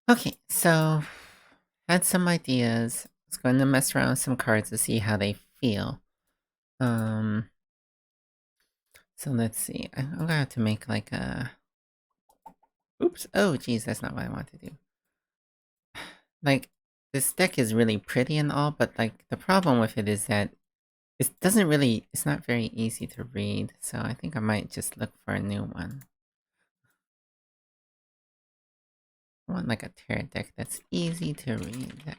Okay, so had some ideas. I was going to mess around with some cards to see how they feel. Um, so let's see. I'm gonna have to make like a. Oops! Oh, geez, that's not what I want to do. Like, this deck is really pretty and all, but like the problem with it is that it doesn't really. It's not very easy to read. So I think I might just look for a new one. I want like a tarot deck that's easy to read.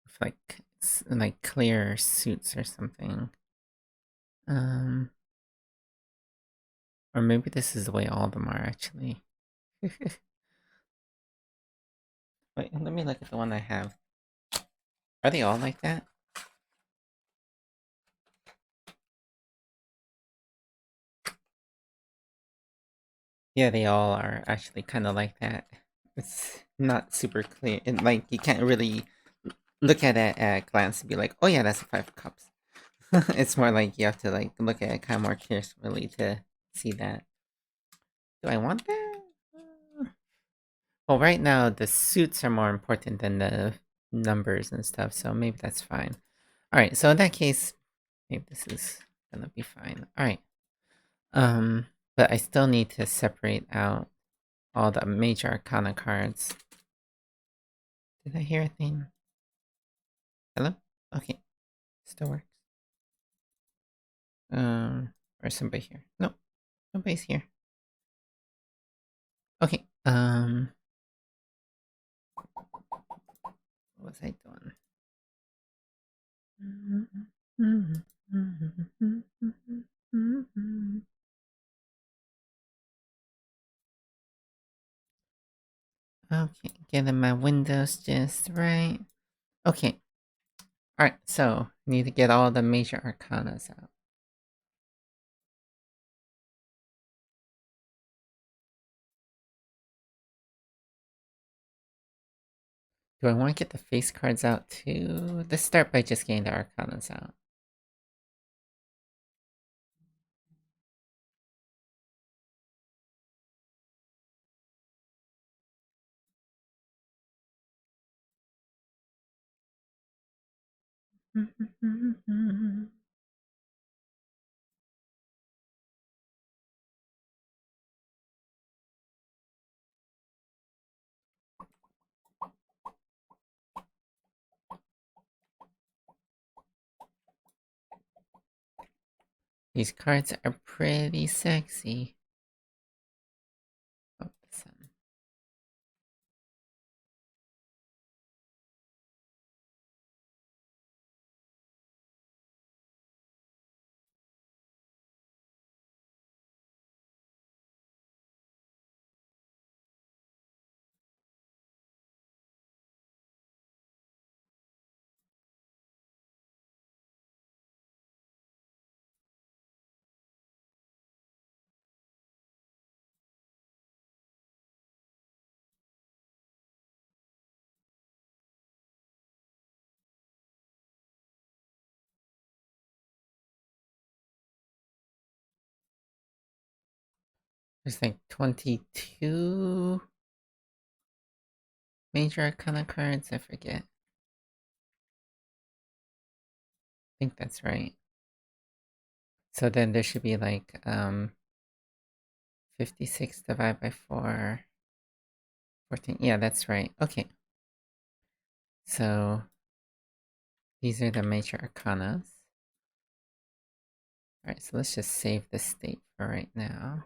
With like clear suits or something. Um, or maybe this is the way all of them are actually. Wait, let me look at the one I have. Are they all like that? Yeah, they all are actually kind of like that. It's not super clear, and like you can't really look at it at a glance and be like, "Oh yeah, that's a 5 of cups." It's more like you have to like look at it kind of more carefully to see that. Do I want that? Well, right now the suits are more important than the numbers and stuff, so maybe that's fine. All right, so in that case, maybe this is gonna be fine. All right. Um, but I still need to separate out all the major arcana cards. Did I hear a thing? Hello? Okay, still works. Or somebody here? Nope, nobody's here. Okay. What was I doing? Okay, getting my windows just right. Okay. Alright, so need to get all the major arcanas out. Do I want to get the face cards out too? Let's start by just getting the arcanas out. These cards are pretty sexy. Oh, the sun. There's like 22 major arcana cards. I forget. I think that's right. So then there should be like 56 divided by 4. 14. Yeah, that's right. Okay. So these are the major arcanas. Alright, so let's just save the state for right now.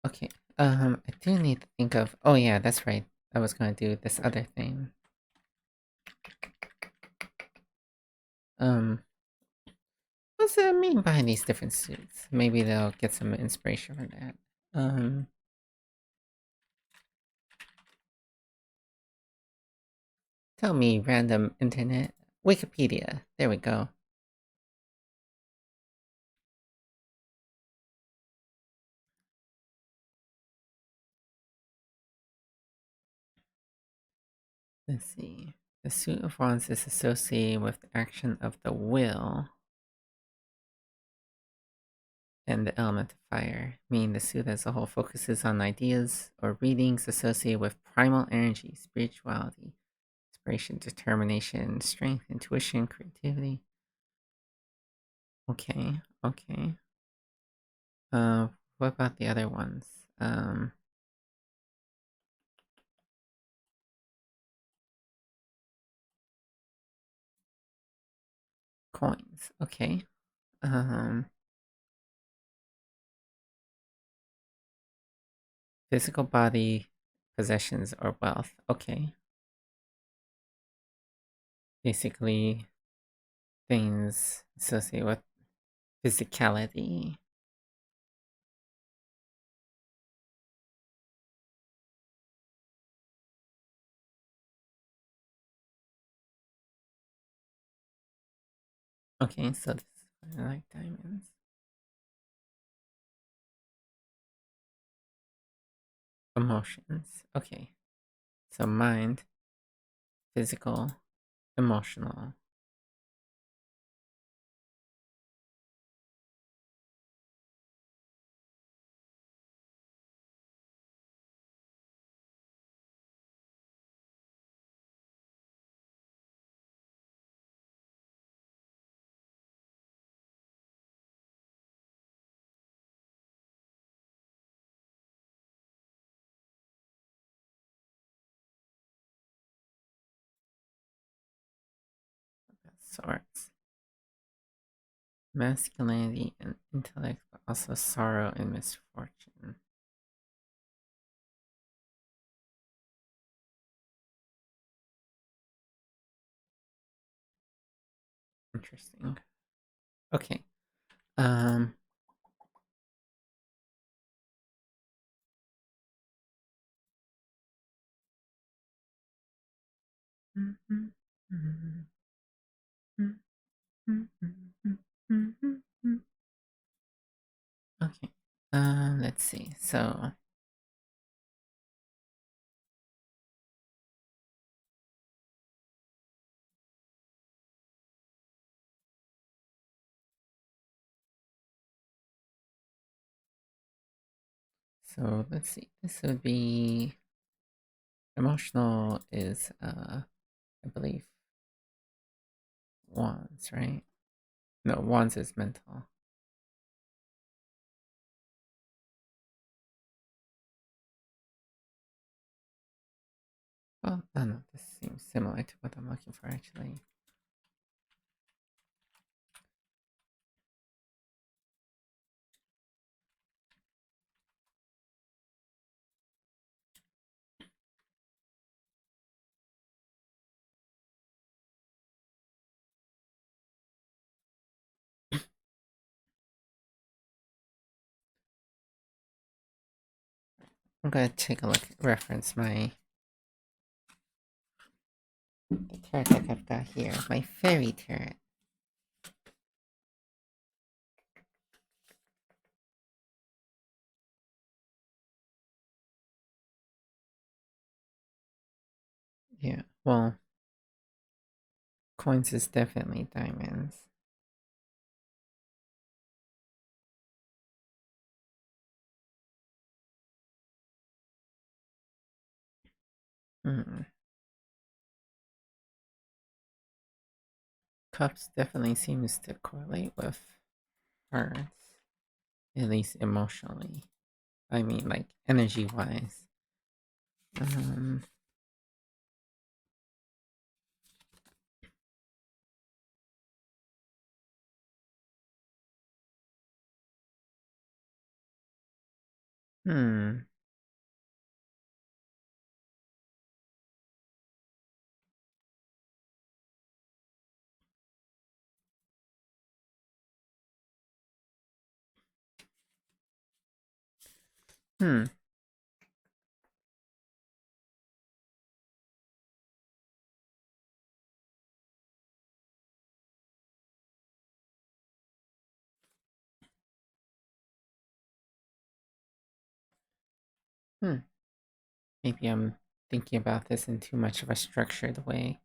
Okay. I do need to think of. Oh yeah, that's right. I was gonna do this other thing. Um, what's the meaning behind these different suits? Maybe they'll get some inspiration from that. Um, tell me, random internet. Wikipedia. There we go. Let's see. The suit of wands is associated with the action of the will and the element of fire, meaning the suit as a whole focuses on ideas or readings associated with primal energy, spirituality, inspiration, determination, strength, intuition, creativity. Okay, okay. Uh, what about the other ones? Coins. Okay. Um, Physical body, possessions, or wealth. Okay. Basically, things associated with physicality. Okay, so this is like diamonds. Emotions. Okay. So mind, physical, emotional. Sorts. Masculinity and intellect, but also sorrow and misfortune. Interesting. Okay. Um. Okay. Let's see. So let's see. This would be emotional is I believe wands, right? No, wands is mental. Well, I don't know. This seems similar to what I'm looking for actually. I'm gonna take a look, reference the tarot deck I've got here, my fairy tarot. Yeah, well, coins is definitely diamonds. Hmm. Cups definitely seems to correlate with hearts, at least emotionally. I mean, like energy wise. Um, hmm. Hmm. Hmm. Maybe I'm thinking about this in too much of a structured way.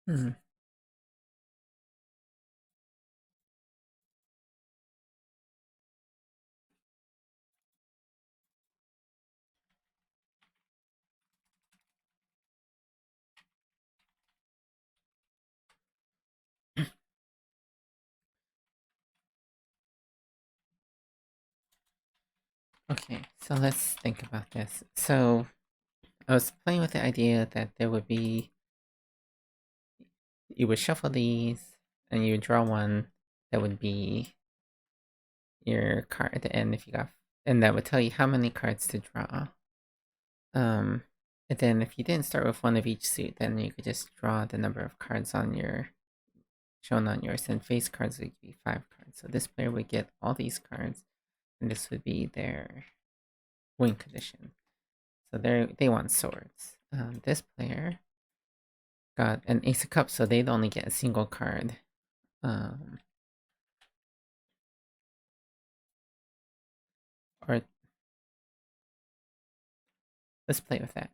Hmm. Okay, so let's think about this. So I was playing with the idea that there would be, you would shuffle these and you would draw one that would be your card at the end if you got, and that would tell you how many cards to draw. Um, and then if you didn't start with one of each suit, then you could just draw the number of cards on your, shown on yours, and face cards would be 5 cards. So this player would get all these cards, and this would be their win condition. So they want swords. This player got an Ace of Cups, so they'd only get a single card. Um, or let's play with that.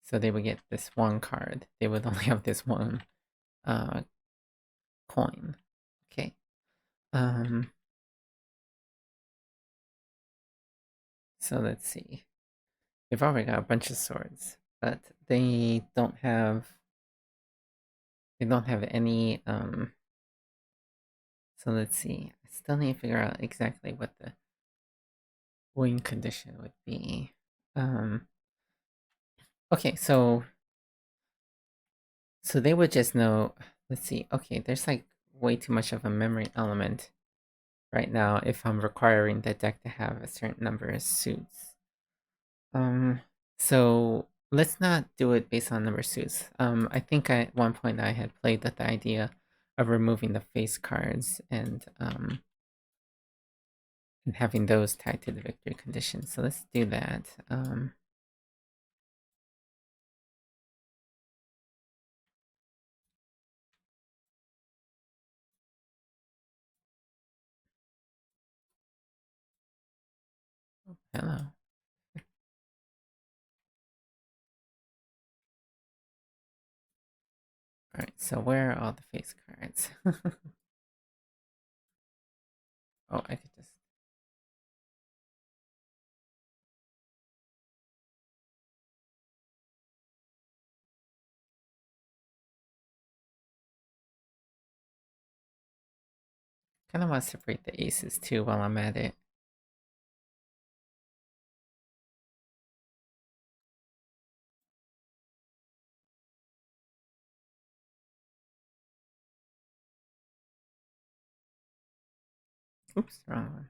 So they would get this one card. They would only have this one uh, coin. Okay. Um, so let's see. They've already got a bunch of swords, but they don't have any. So let's see. I still need to figure out exactly what the win condition would be. Um, okay, so they would just know. Let's see. Okay, there's like way too much of a memory element right now if I'm requiring the deck to have a certain number of suits. Um, so let's not do it based on number of suits. I think at one point I had played with the idea of removing the face cards and having those tied to the victory condition. So let's do that. Hello. All right. So where are all the face cards? Oh, I could just. Kind of want to separate the aces too while I'm at it. Oops, wrong one.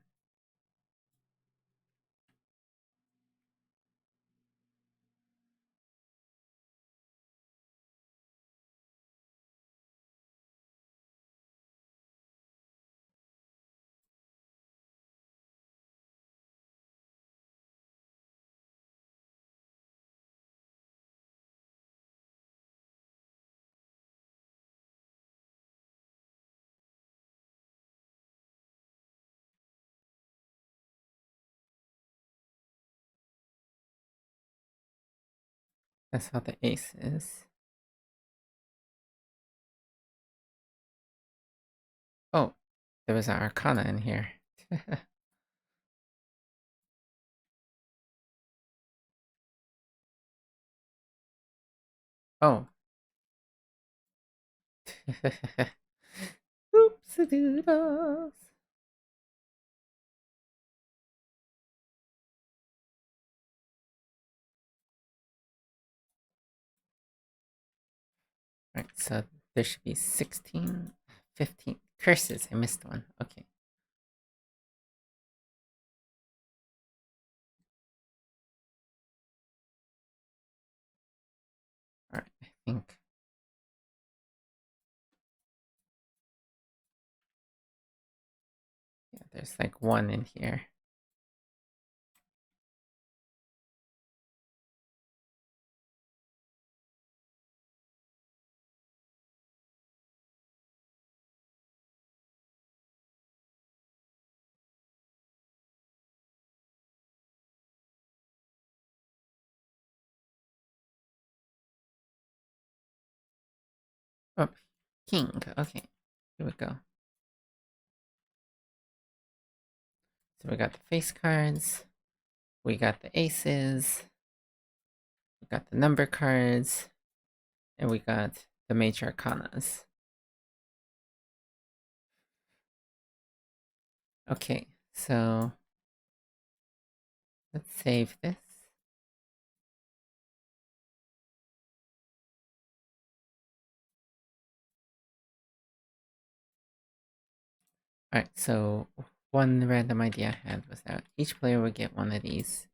That's how the ace is. Oh, there was an arcana in here. Oh. Oops a doodles. Alright, so there should be 16, 15. Curses, I missed one. Okay. Alright, I think. Yeah, there's like one in here. Oh, king. Okay, here we go. So we got the face cards. We got the aces. We got the number cards. And we got the major arcanas. Okay, so let's save this. Alright, so one random idea I had was that each player would get one of these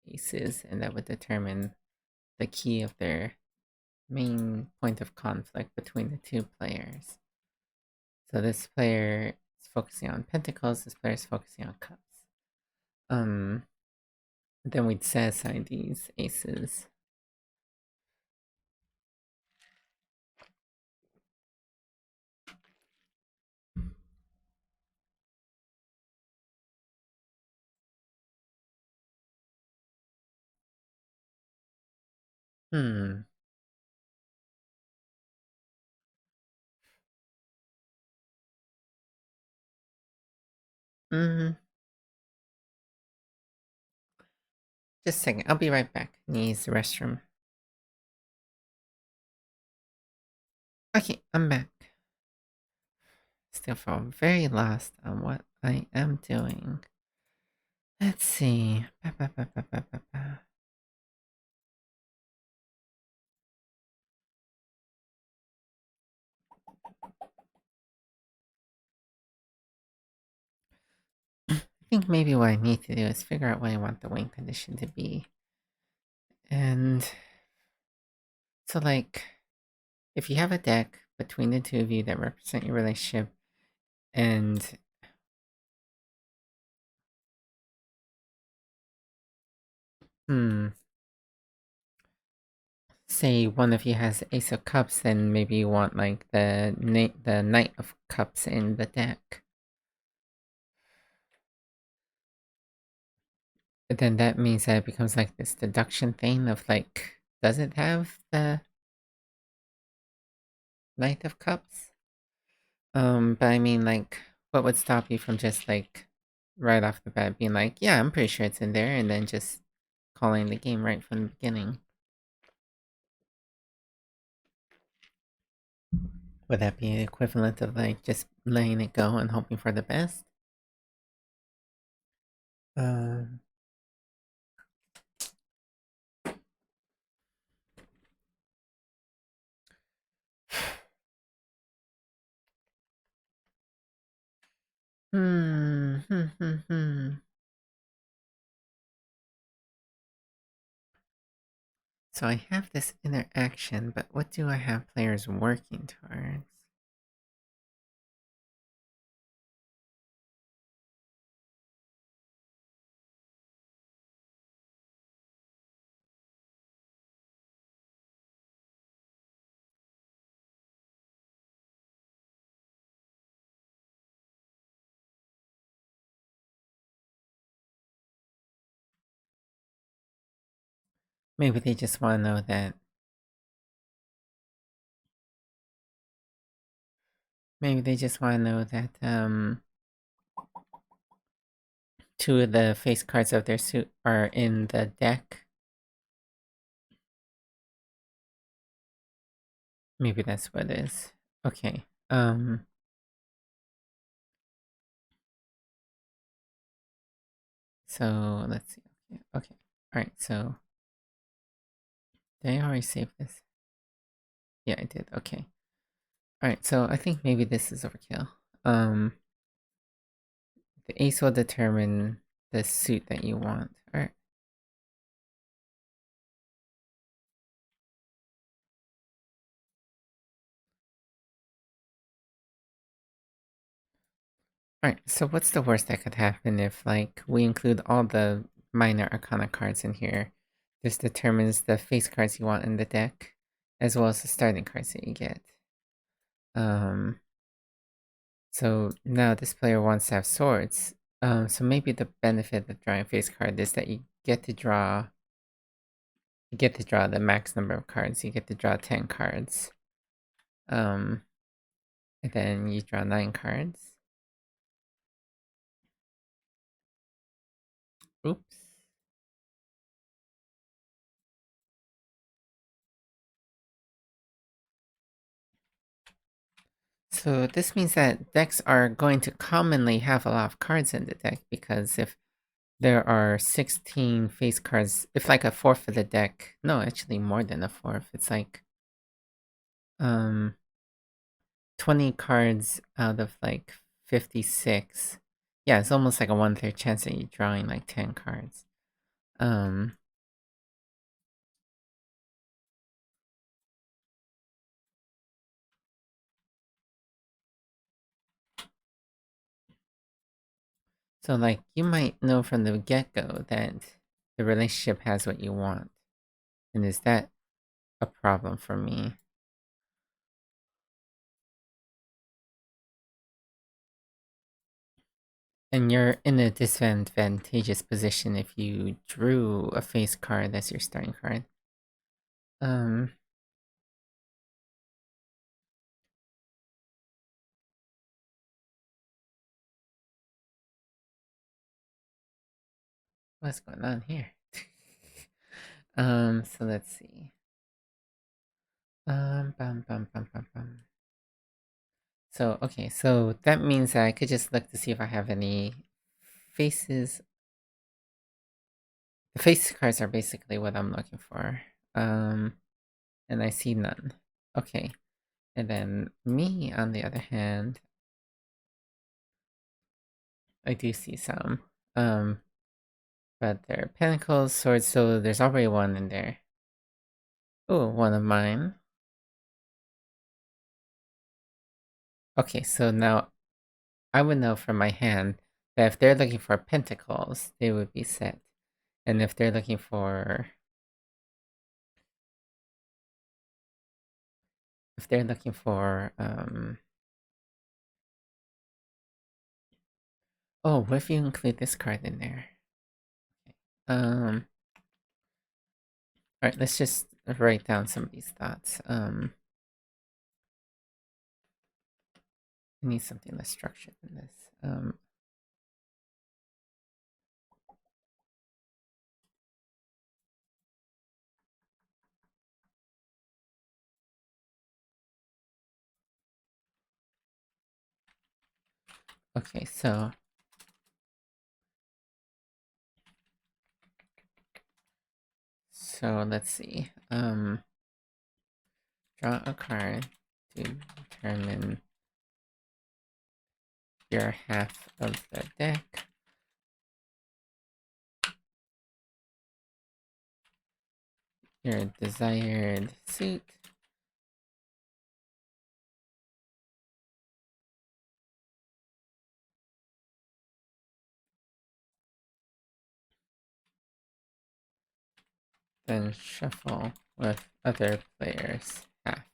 aces, and that would determine the key of their main point of conflict between the two players. So this player is focusing on pentacles, this player is focusing on cups. Then we'd set aside these aces. Hmm. Mm, just a second. I'll be right back. Needs the restroom. Okay, I'm back. Still feel very lost on what I am doing. Let's see. I think maybe what I need to do is figure out what I want the win condition to be. And so, like, if you have a deck between the two of you that represent your relationship, and say one of you has Ace of Cups, then maybe you want like the Knight of Cups in the deck. But then that means that it becomes like this deduction thing of like, does it have the Knight of Cups? But I mean, like, what would stop you from just like right off the bat being like, yeah, I'm pretty sure it's in there, and then just calling the game right from the beginning? Would that be equivalent of like just letting it go and hoping for the best? Um. Hmm. So I have this interaction, but what do I have players working towards? Maybe they just want to know that. Maybe they just want to know that two of the face cards of their suit are in the deck. Maybe that's what it is. Okay. So let's see. Okay. All right. So did I already save this? Yeah, I did. Okay. All right. So I think maybe this is overkill. The ace will determine the suit that you want. All right. Alright, so what's the worst that could happen if, like, we include all the minor arcana cards in here? This determines the face cards you want in the deck, as well as the starting cards that you get. Um, so now this player wants to have swords. So maybe the benefit of drawing a face card is that you get to draw the max number of cards. You get to draw 10 cards. Um, and then you draw 9 cards. Oops. So this means that decks are going to commonly have a lot of cards in the deck, because if there are 16 face cards, if like a fourth of the deck, no, actually more than a fourth, it's like um 20 cards out of like 56. Yeah, it's almost like a 1/3 chance that you're drawing like 10 cards. Um so like you might know from the get-go that the relationship has what you want. And is that a problem for me? And you're in a disadvantageous position if you drew a face card as your starting card. Um, what's going on here? So let's see. Bum, bum, bum, bum, bum. So, okay, so that means that I could just look to see if I have any faces. The face cards are basically what I'm looking for. And I see none. Okay. And then me, on the other hand, I do see some. But they're pentacles, swords, so there's already one in there. Oh, one of mine. Okay, so now I would know from my hand that if they're looking for pentacles, they would be set. And if they're looking for... If they're looking for... Oh, what if you include this card in there? Alright, let's just write down some of these thoughts. I need something less structured than this. Okay, so... So, let's see. Draw a card to determine your half of the deck. Your desired suit. Then shuffle with other players' half.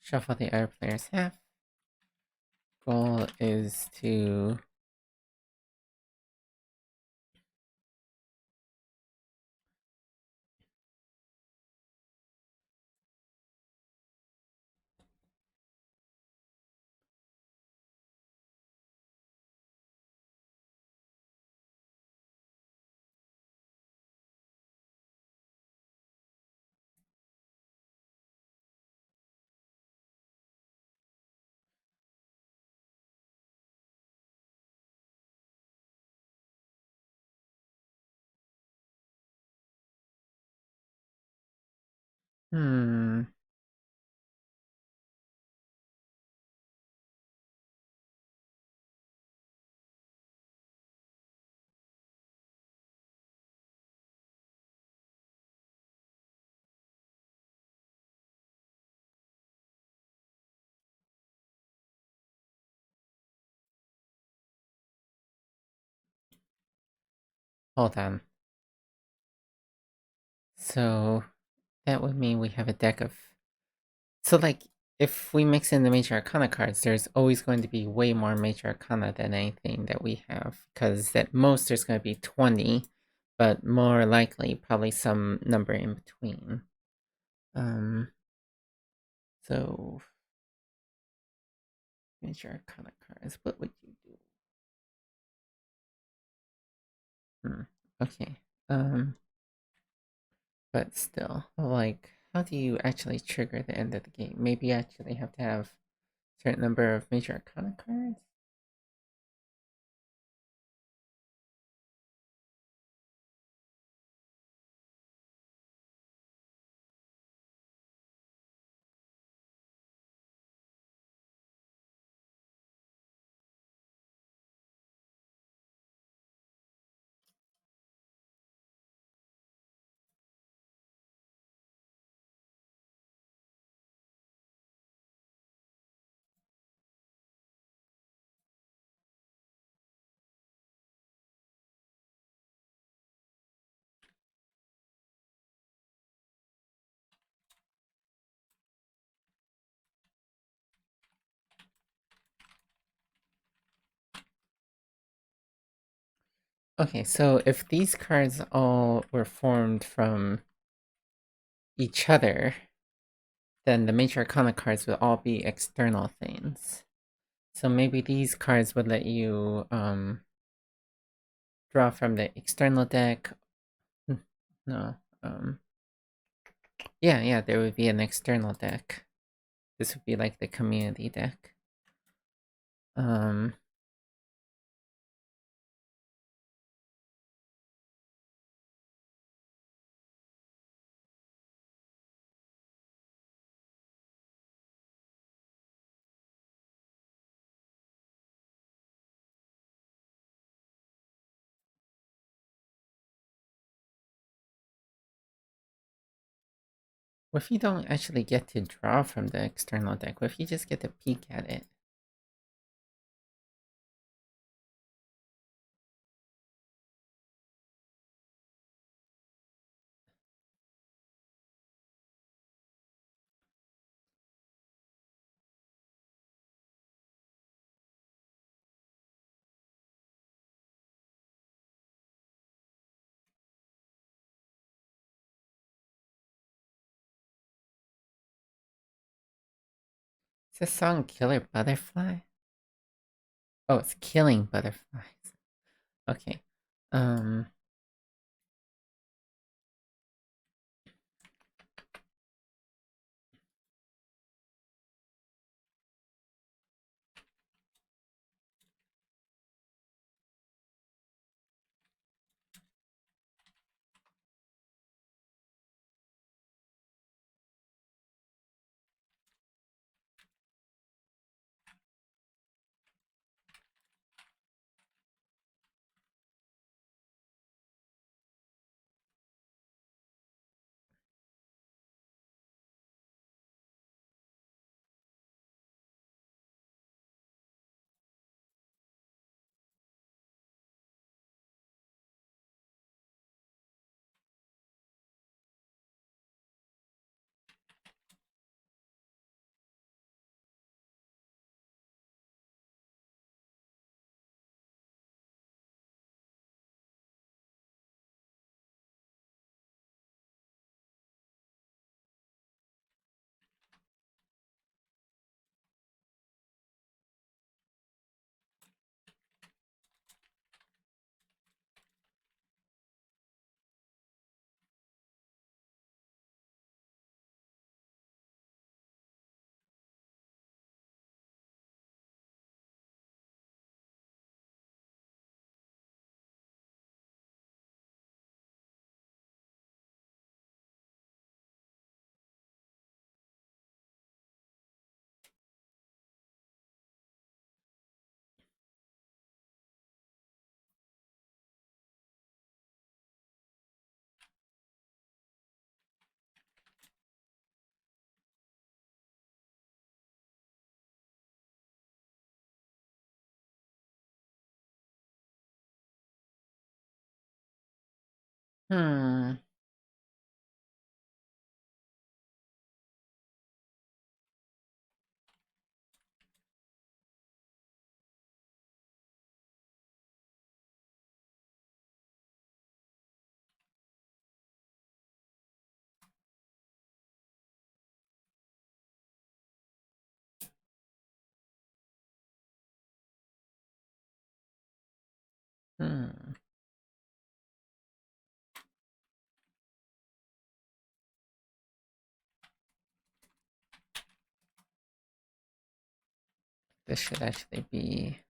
Shuffle the other player's half. Goal is to hmm. Hold on. So that would mean we have a deck of. So, like, if we mix in the Major Arcana cards, there's always going to be way more Major Arcana than anything that we have. Because at most, there's going to be 20, but more likely, probably some number in between. Um, so, Major Arcana cards, what would you do? Okay. But still, like, how do you actually trigger the end of the game? Maybe you actually have to have a certain number of Major Arcana cards? Okay, so if these cards all were formed from each other, then the Major Arcana cards would all be external things. So maybe these cards would let you draw from the external deck. No. Yeah, there would be an external deck. This would be like the community deck. Um what if you don't actually get to draw from the external deck? What if you just get to peek at it? Is this song Killer Butterfly? Oh, it's Killing Butterflies. Okay. Um Hmm. Hmm. This should actually be.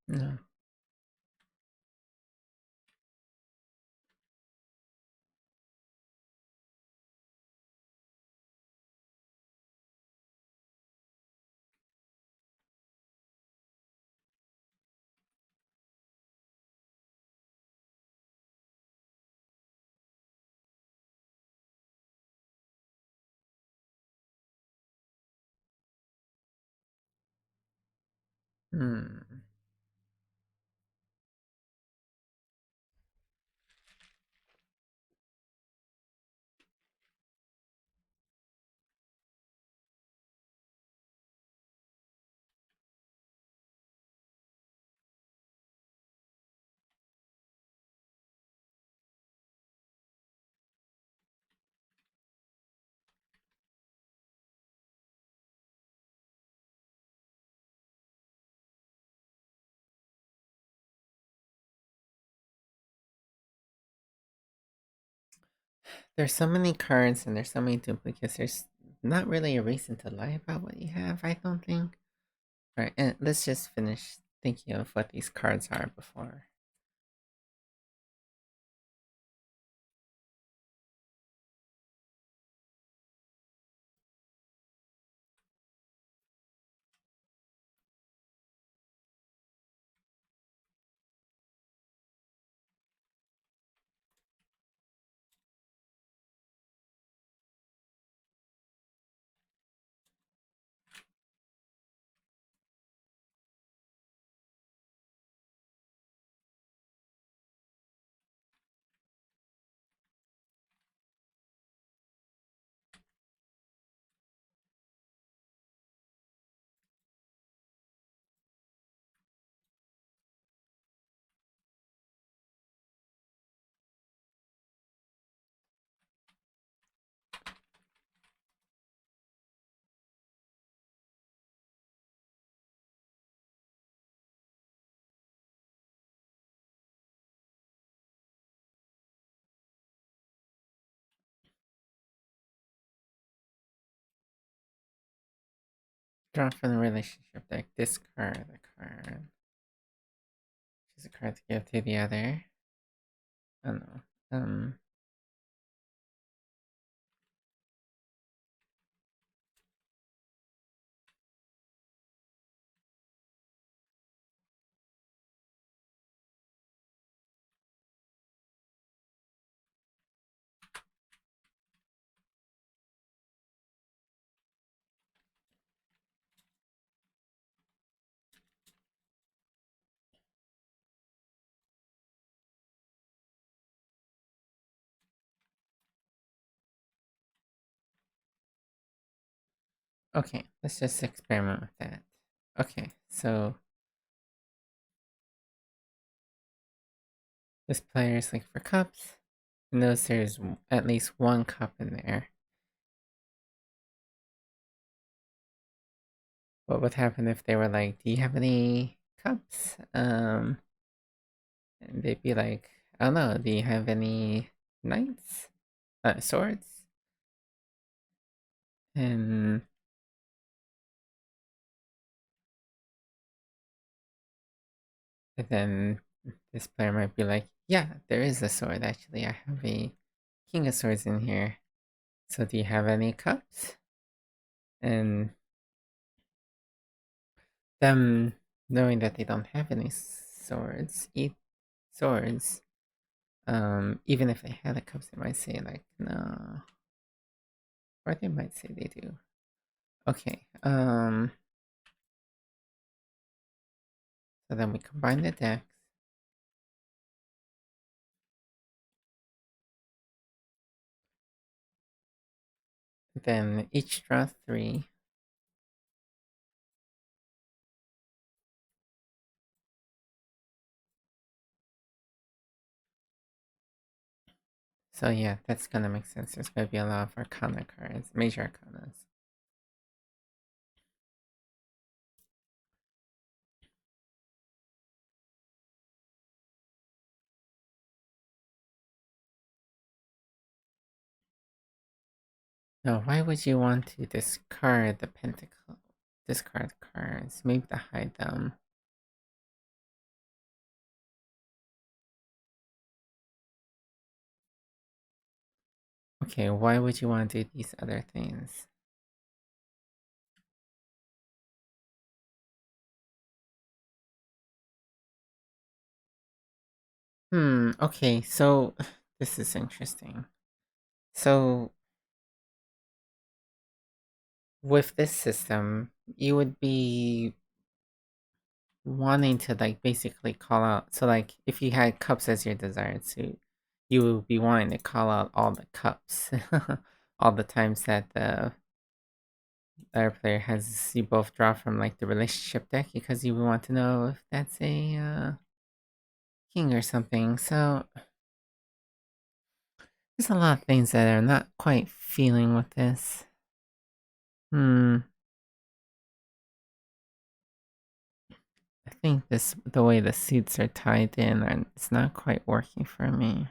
No. Hmm. There's so many cards and there's so many duplicates. There's not really a reason to lie about what you have, I don't think. Alright, and let's just finish thinking of what these cards are before. Draw from the relationship deck, discard the card. Choose a card to give to the other. Oh no. Okay, let's just experiment with that. Okay, so this player is looking for cups. Notice there's at least one cup in there. What would happen if they were like, "Do you have any cups?" And they'd be like, "I don't know. Do you have any knights, swords?" And then this player might be like, "Yeah, there is a sword. Actually, I have a king of swords in here. So do you have any cups?" And them knowing that they don't have any swords, even if they had the cups, they might say like no, or they might say they do. Okay, so then we combine the decks. Then each draw 3. So yeah, that's gonna make sense. There's gonna be a lot of Arcana cards, major Arcanas. Now, why would you want to discard the Pentacle? Discard cards, maybe to hide them. Okay, why would you want to do these other things? Okay, so this is interesting. So, with this system, you would be wanting to like basically call out. So, like, if you had cups as your desired suit, you would be wanting to call out all the cups, all the times that the other player has you both draw from like the relationship deck because you would want to know if that's a king or something. So there's a lot of things that are not quite feeling with this. Hmm. I think this the way the suits are tied in and it's not quite working for me.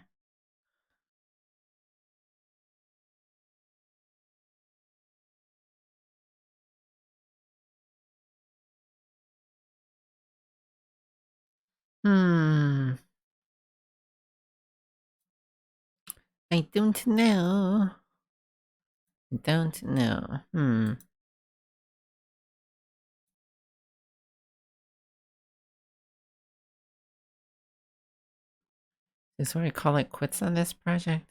Hmm. I don't know. I don't know. Is where I call it quits on this project?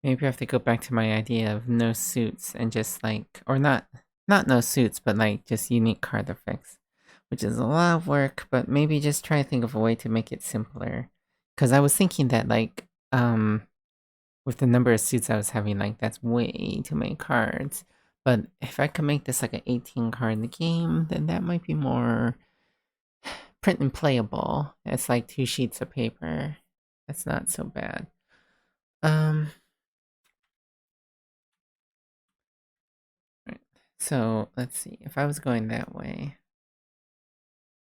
Maybe I have to go back to my idea of no suits and just like, or not no suits, but like just unique card effects, which is a lot of work. But maybe just try to think of a way to make it simpler. Because I was thinking that like, with the number of suits I was having, like that's way too many cards. But if I could make this like an 18 card in the game, then that might be more print and playable. It's like 2 sheets of paper. That's not so bad. Um, right. So let's see. If I was going that way,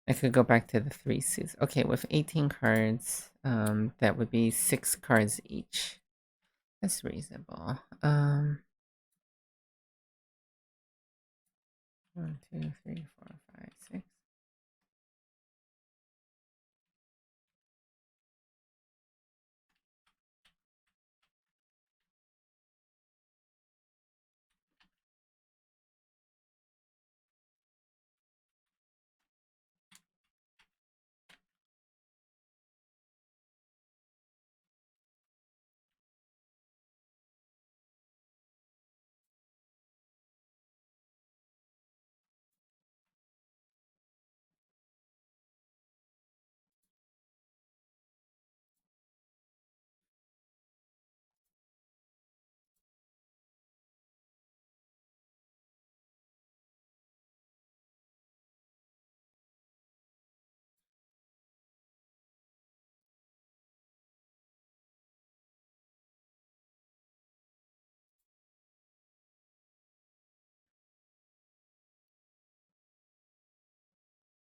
I could go back to the 3 suits. Okay, with 18 cards, that would be 6 cards each. That's reasonable. 1, 2, 3, 4, 5, 6.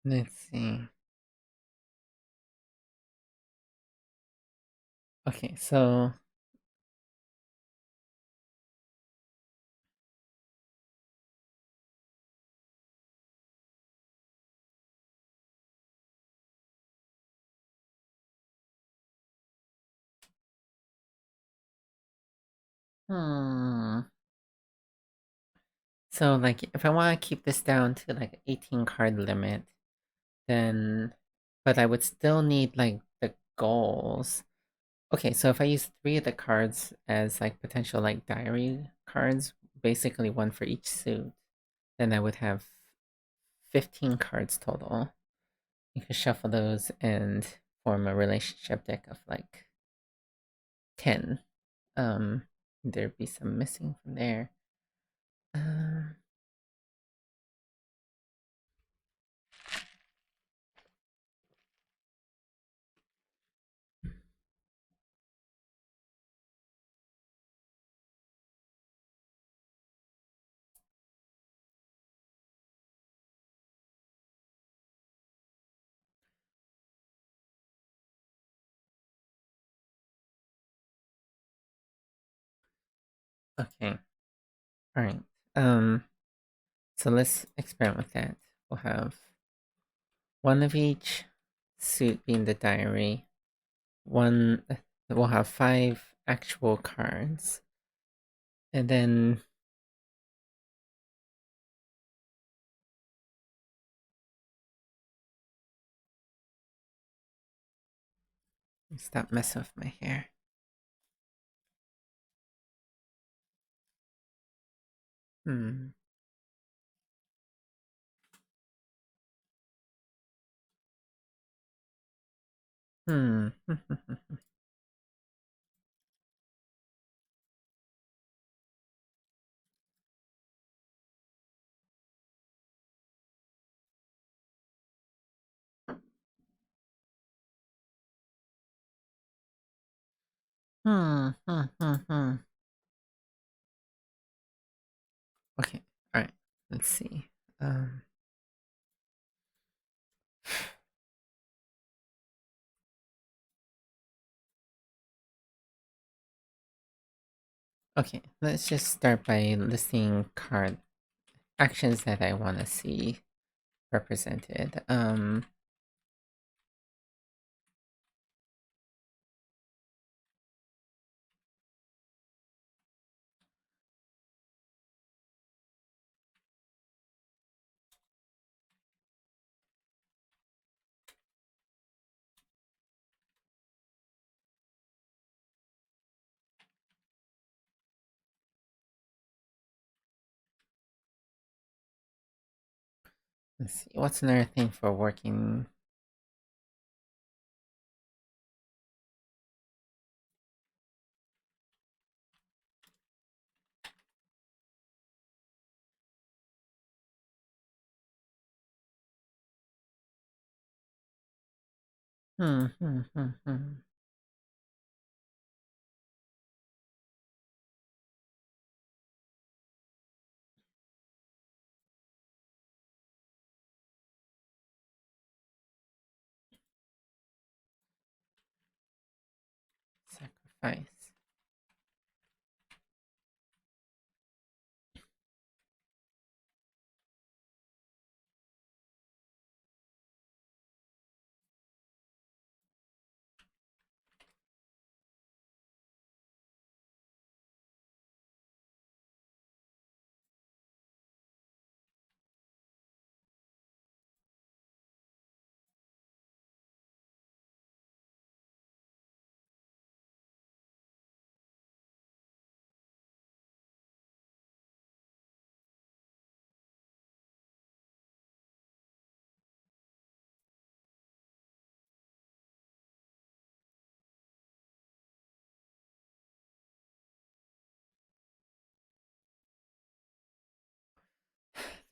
Let's see. Okay, so hmm. So like if I want to keep this down to like 18 card limit, then but I would still need like the goals. Okay, so if I use 3 of the cards as like potential like diary cards, basically one for each suit, then I would have 15 cards total. You can shuffle those and form a relationship deck of like 10. There'd be some missing from there. Um, okay. All right. Um, so let's experiment with that. We'll have one of each suit being the diary. One, we'll have five actual cards, and then stop messing with my hair. Hmm. Hmm. Hmm. Hmm. Hmm. Hmm. Okay. All right. Let's see. Um. Okay. Let's just start by listing card actions that I want to see represented. Let's see. What's another thing for working? Hmm. Hmm. Hmm. Hmm. Sacrifice.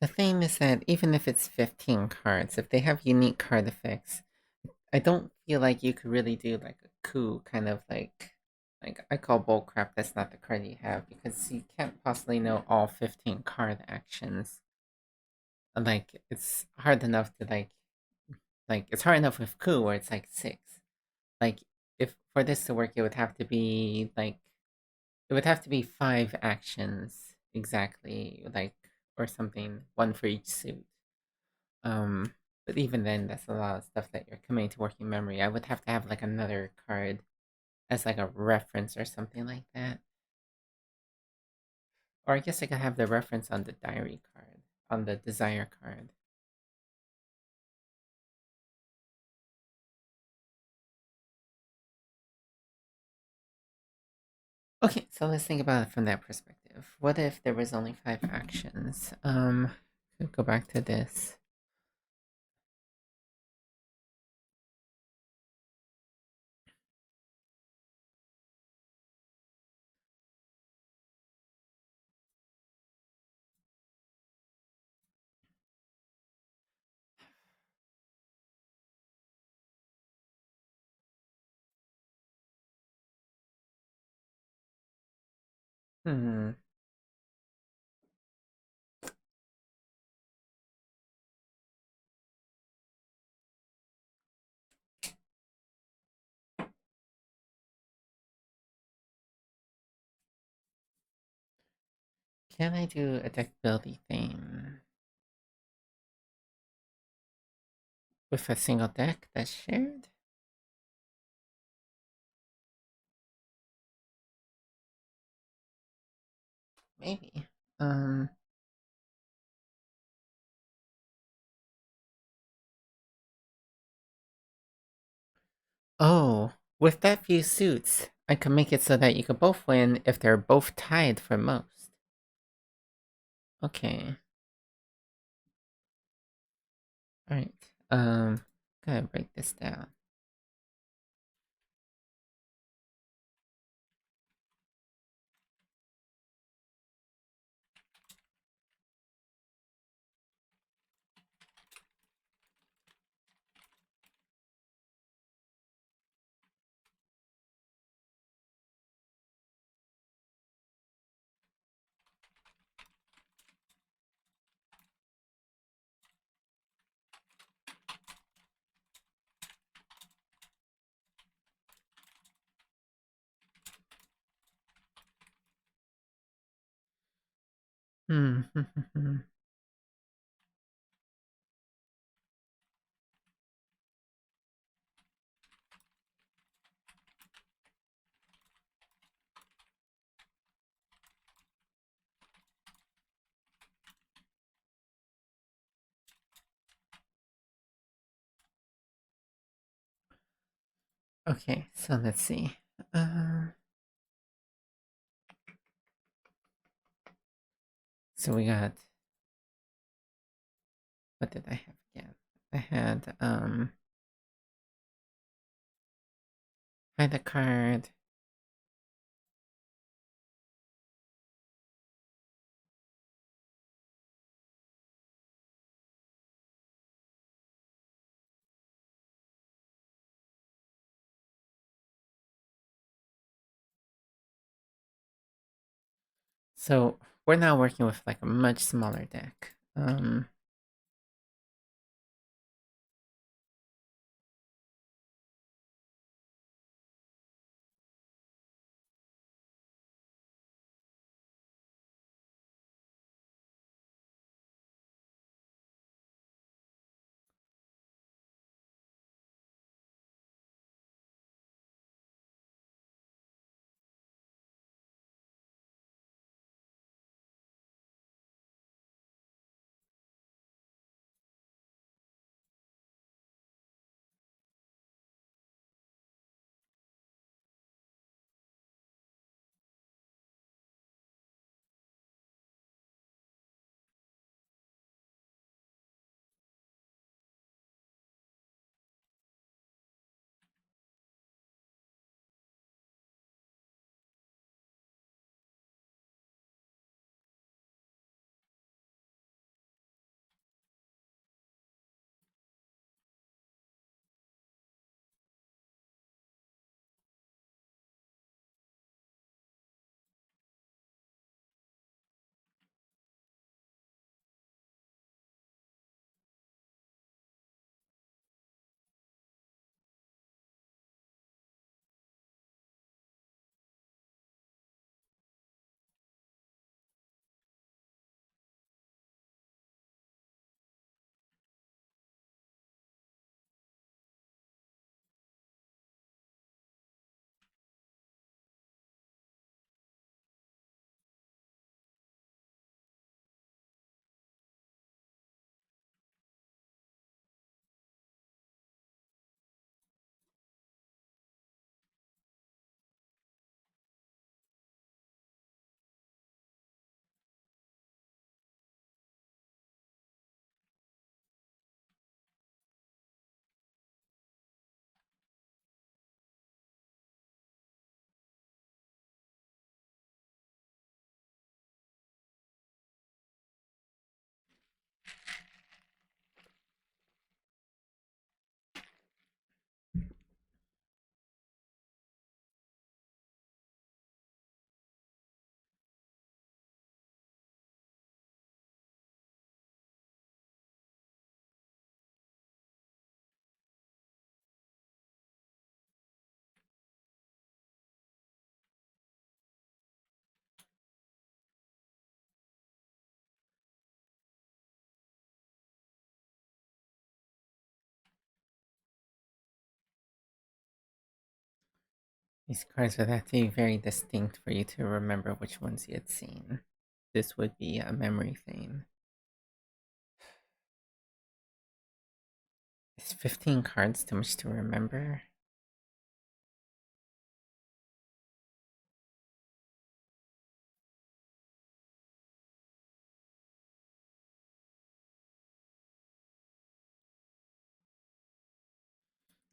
The thing is that even if it's 15 cards, if they have unique card effects, I don't feel like you could really do like a coup kind of like I call bullcrap. That's not the card you have because you can't possibly know all 15 card actions. Like it's hard enough to like it's hard enough with coup where it's like six. Like if for this to work, it would have to be like it would have to be five actions exactly, like or something, one for each suit. But even then, that's a lot of stuff that you're coming to working memory. I would have to have like another card as like a reference or something like that. Or I guess I could have the reference on the diary card, on the desire card. Okay, so let's think about it from that perspective. What if there was only five actions? Go back to this. Hmm. Can I do a deck building thing with a single deck that's shared? Maybe. Um. Oh, with that few suits, I can make it so that you can both win if they're both tied for most. Okay. Alright. Gotta break this down. Hmm. Okay, so let's see. So we got, what did I have again? I had hide a card. So we're now working with like a much smaller deck. These cards would have to be very distinct for you to remember which ones you had seen. This would be a memory thing. Is 15 cards too much to remember?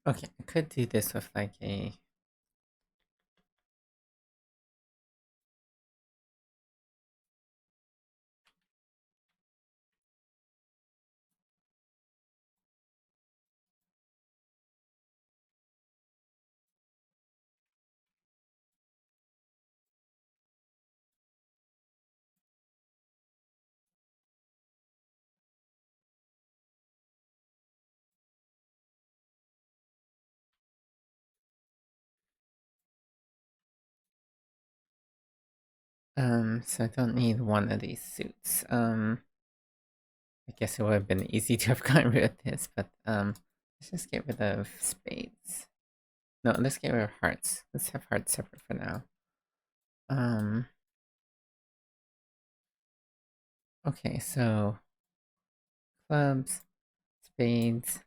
Okay, I could do this with like a... So I don't need one of these suits. I guess it would have been easy to have gotten rid of this, but let's just get rid of spades. No, let's get rid of hearts. Let's have hearts separate for now. Um, okay, so clubs, spades,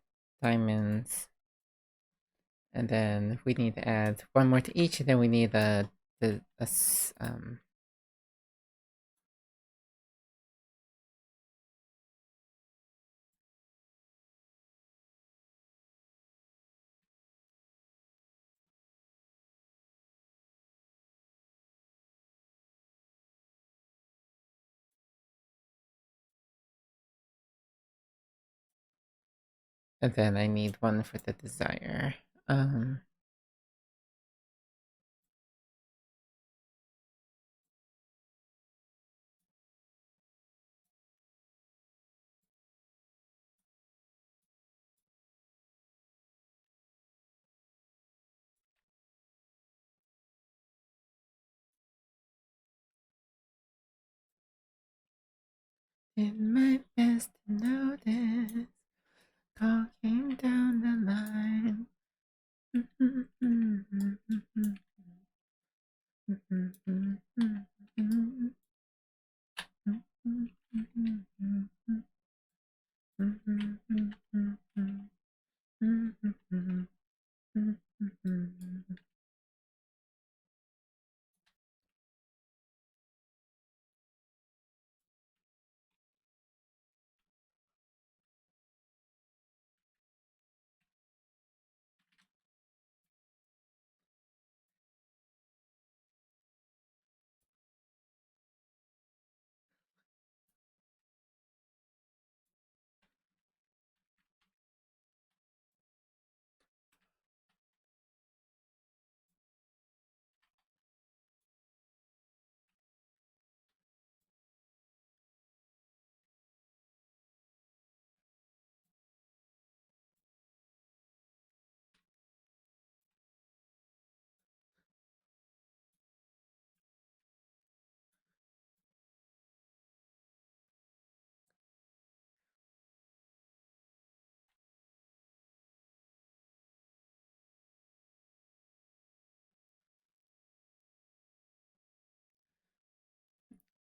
diamonds, and then we need to add one more to each, and then we need and then I need one for the desire. Um, did my best to notice, talking down the line.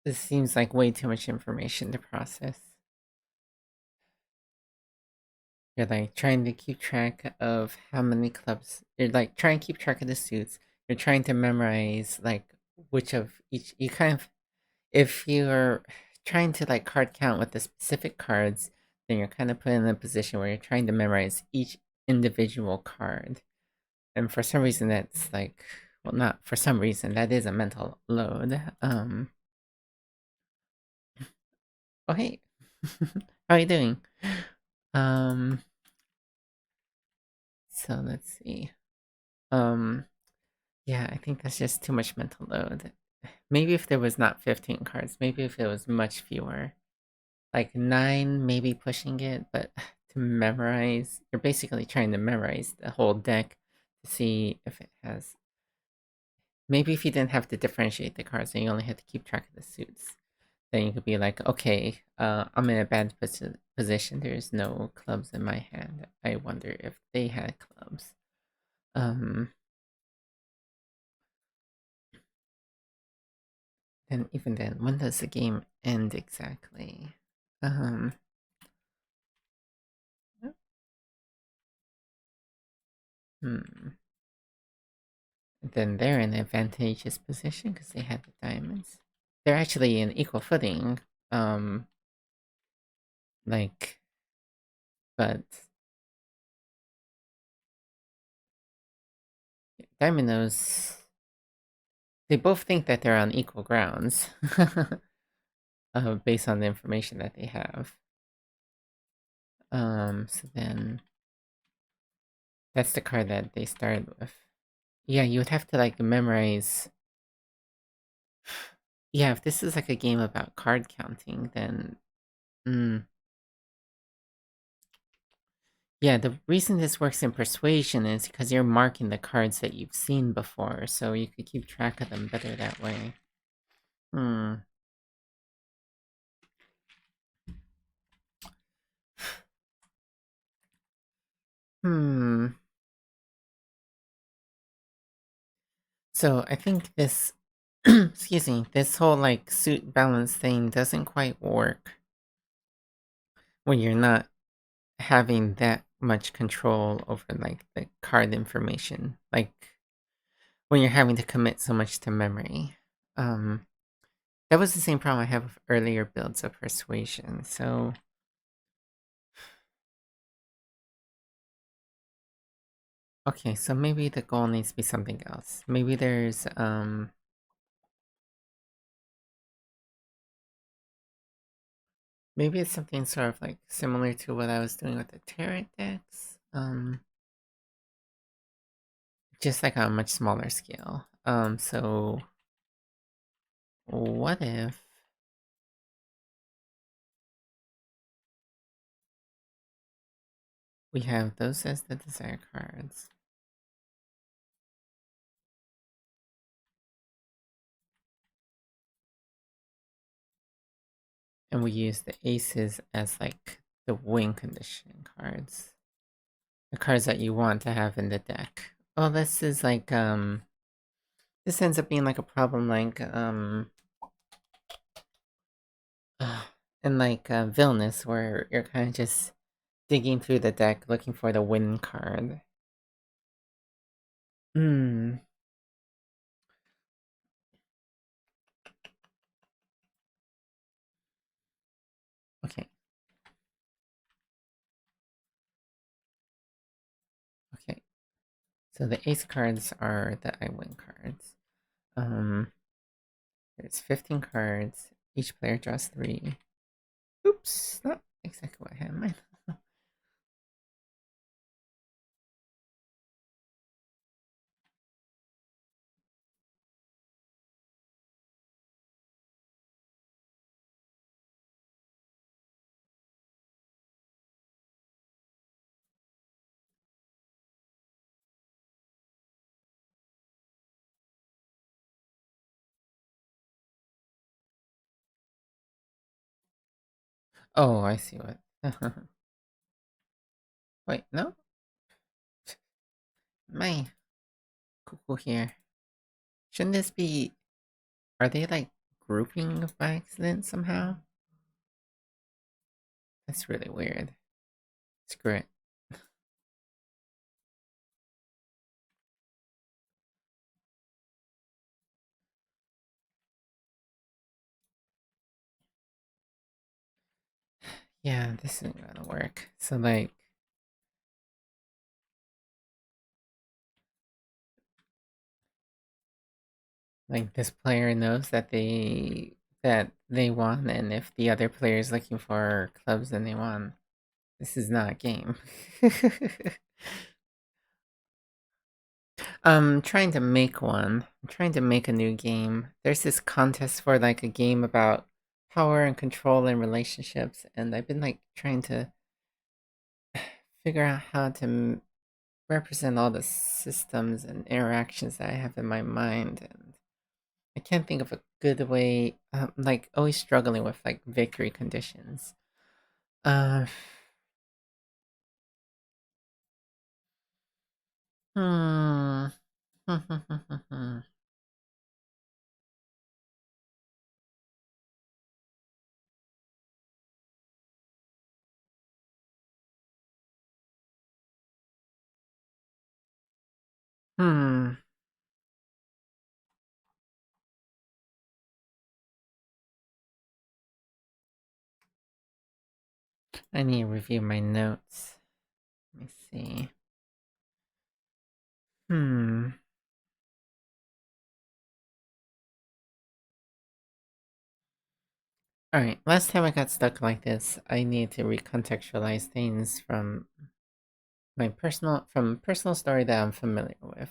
This seems like way too much information to process. You're like trying to keep track of how many clubs. You're like trying to keep track of the suits. You're trying to memorize like which of each. You kind of, if you're trying to like card count with the specific cards, then you're kind of put in a position where you're trying to memorize each individual card. And for some reason, that's like, well, not for some reason, that is a mental load. Oh hey, how are you doing? Um, so let's see. Um, yeah, I think that's just too much mental load. Maybe if there was not 15 cards, maybe if it was much fewer, like 9, maybe pushing it, but to memorize, you're basically trying to memorize the whole deck to see if it has. Maybe if you didn't have to differentiate the cards and you only had to keep track of the suits, then you could be like, okay, I'm in a bad position. There's no clubs in my hand. I wonder if they had clubs. Um, And even then, when does the game end exactly? Um, hmm. Then they're in an advantageous position because they have the diamonds. They're actually in equal footing. Um, like, but Diamond knows they both think that they're on equal grounds, based on the information that they have. So then that's the card that they started with. Yeah, you would have to like memorize. Yeah, if this is like a game about card counting, then yeah, the reason this works in Persuasion is because you're marking the cards that you've seen before, so you could keep track of them better that way. Hmm. Hmm. So I think this, excuse me, this whole like suit balance thing doesn't quite work when you're not having that much control over like the card information. Like when you're having to commit so much to memory. Um, that was the same problem I have with earlier builds of Persuasion. So okay, so maybe the goal needs to be something else. Maybe there's maybe it's something sort of like similar to what I was doing with the Tarot decks. Just like on a much smaller scale. So what if we have those as the desire cards? And we use the aces as like the win condition cards. The cards that you want to have in the deck. Oh, this is like this ends up being like a problem like in like Villainous where you're kind of just digging through the deck looking for the win card. Hmm. Okay. Okay. So the ace cards are the I win cards. Um, there's 15 cards. Each player draws 3. Oops, not exactly what I had in mind. Oh, I see what. Wait, no? My cuckoo here. Shouldn't this be. Are they like grouping by accident somehow? That's really weird. Screw it. Yeah, this isn't gonna work. So, like this player knows that they won, and if the other player is looking for clubs, then they won. This is not a game. I'm trying to make one. I'm trying to make a new game. There's this contest for like a game about power and control and relationships, and I've been like trying to figure out how to represent all the systems and interactions that I have in my mind, and I can't think of a good way. Like always struggling with like victory conditions. Uh, hmm. Hmm. I need to review my notes. Let me see. Hmm. Alright, last time I got stuck like this, I need to recontextualize things from personal story that I'm familiar with,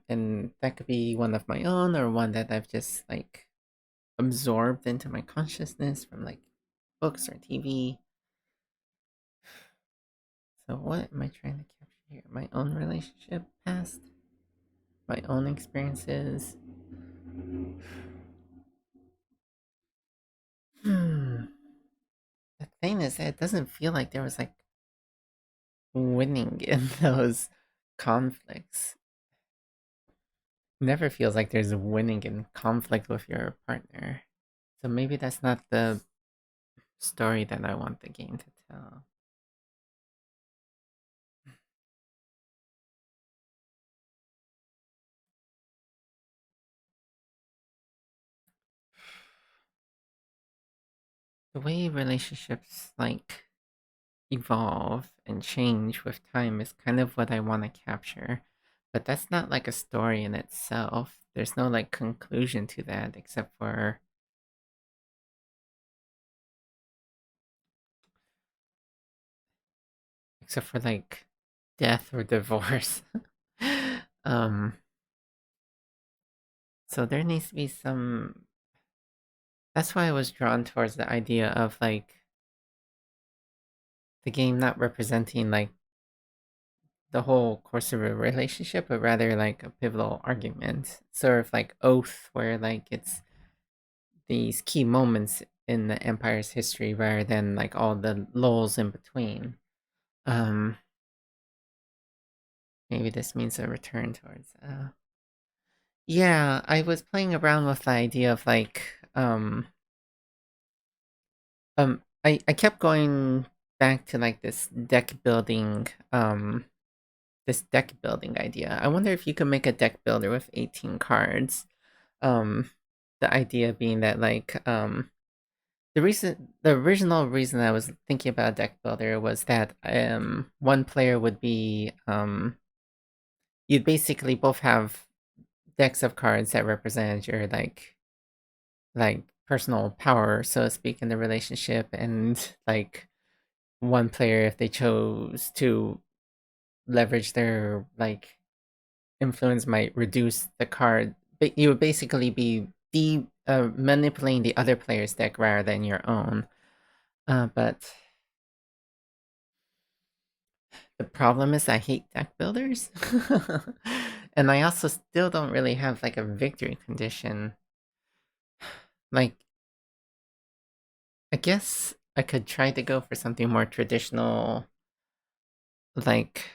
and that could be one of my own or one that I've just like absorbed into my consciousness from like books or TV. So what am I trying to capture here? My own relationship past, my own experiences. Hmm. The thing is that it doesn't feel like there was like winning in those conflicts. Never feels like there's winning in conflict with your partner. So maybe that's not the story that I want the game to tell. The way relationships like evolve and change with time is kind of what I want to capture. But that's not like a story in itself. There's no like conclusion to that except for like death or divorce. um so there needs to be some. That's why I was drawn towards the idea of like the game not representing like the whole course of a relationship, but rather like a pivotal argument, sort of like Oath, where like it's these key moments in the Empire's history rather than like all the lulls in between. Um, Maybe this means a return towards. Yeah, I was playing around with the idea of like I kept going back to like this deck building idea. I wonder if you could make a deck builder with 18 cards. Um, the idea being that the original reason I was thinking about deck builder was that one player would be you'd basically both have decks of cards that represent your like personal power, so to speak, in the relationship, and like one player if they chose to leverage their like influence might reduce the card. But you would basically be manipulating the other player's deck rather than your own. But the problem is I hate deck builders. And I also still don't really have like a victory condition. Like, I guess I could try to go for something more traditional, like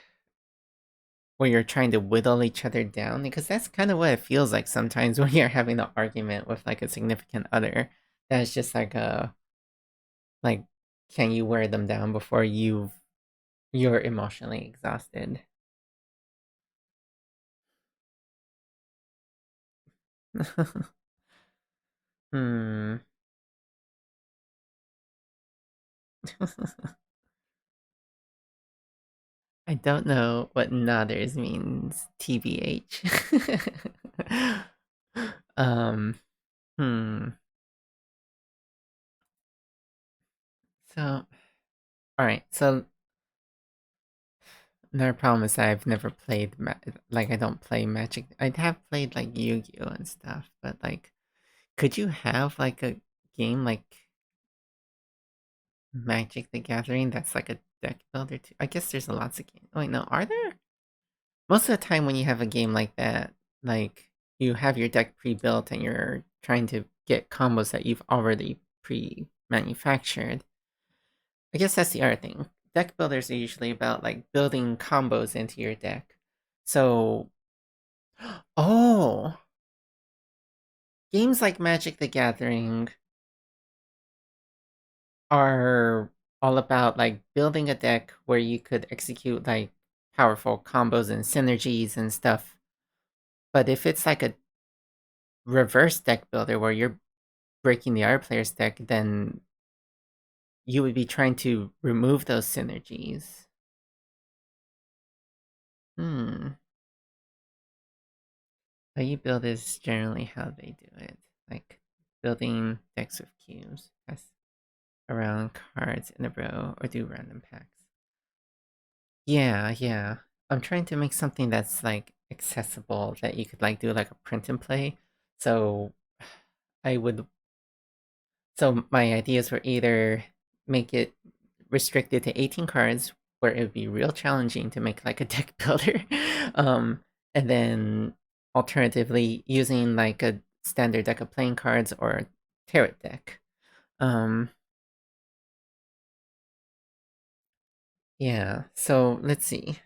where you're trying to whittle each other down, because that's kind of what it feels like sometimes when you're having an argument with like a significant other. That's just like a like, can you wear them down before you're emotionally exhausted? Hmm. I don't know what Nothers means. TBH. um. Hmm. So, all right. So another problem is that I've never played like I don't play Magic. I have played like Yu-Gi-Oh and stuff, but like, could you have like a game like Magic the Gathering that's like a deck builder too? I guess there's lots of games. Wait, no, are there? Most of the time when you have a game like that, like you have your deck pre-built and you're trying to get combos that you've already pre-manufactured. I guess that's the other thing. Deck builders are usually about like building combos into your deck. So, oh, games like Magic the Gathering are all about like building a deck where you could execute like powerful combos and synergies and stuff. But if it's like a reverse deck builder where you're breaking the other player's deck, then you would be trying to remove those synergies. Hmm. How you build is generally how they do it. Like building decks of cubes, pass around cards in a row, or do random packs. Yeah, yeah. I'm trying to make something that's like accessible that you could like do like a print and play. So I would so my ideas were either make it restricted to 18 cards where it would be real challenging to make like a deck builder. um and then alternatively using like a standard deck of playing cards or a tarot deck. Um yeah, so let's see.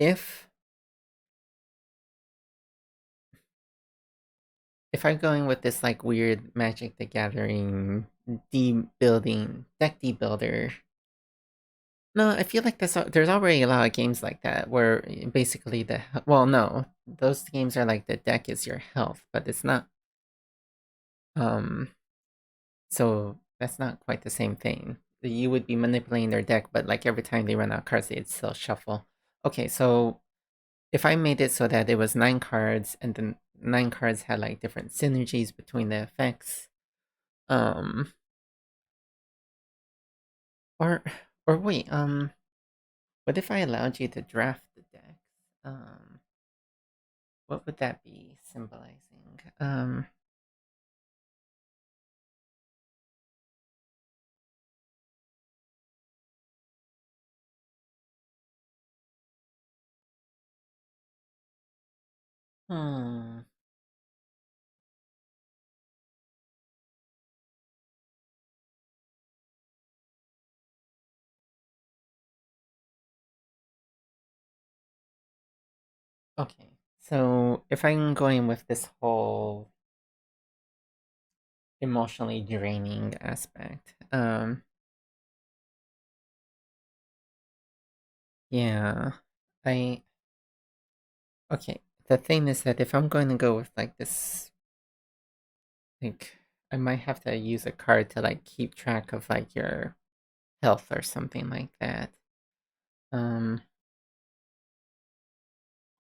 If if I'm going with this like weird Magic the Gathering building deck builder, no, I feel like there's already a lot of games like that where basically well, no, those games are like the deck is your health, but it's not. Um, so that's not quite the same thing. You would be manipulating their deck, but like every time they run out of cards, they'd still shuffle. Okay, so if I made it so that it was 9 cards, and then 9 cards had like different synergies between the effects, um, or wait, what if I allowed you to draft the decks? What would that be symbolizing? Hmm. Okay. So if I'm going with this whole emotionally draining aspect, yeah, I okay. The thing is that if I'm going to go with like this, like I might have to use a card to like keep track of like your health or something like that. Um,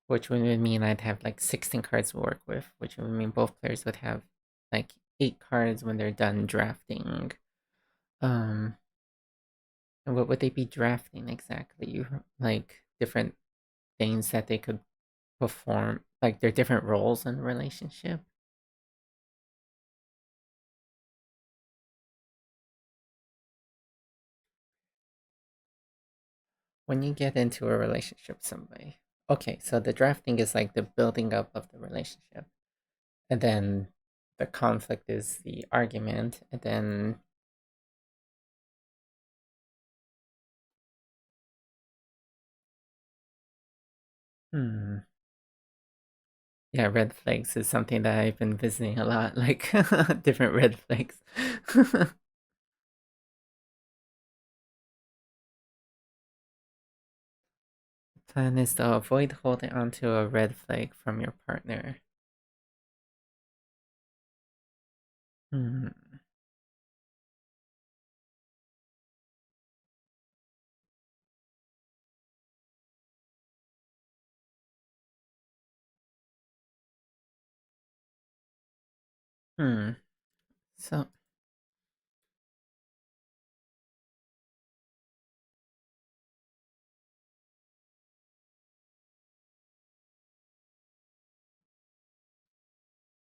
which would mean I'd have like 16 cards to work with, which would mean both players would have like 8 cards when they're done drafting. Um, and what would they be drafting exactly? Like different things that they could perform, like their different roles in a relationship. When you get into a relationship with somebody, okay, so the drafting is like the building up of the relationship, and then the conflict is the argument, and then hmm. Yeah, red flags is something that I've been visiting a lot, like different red flags. Plan is to avoid holding onto a red flag from your partner. Hmm. Hmm. So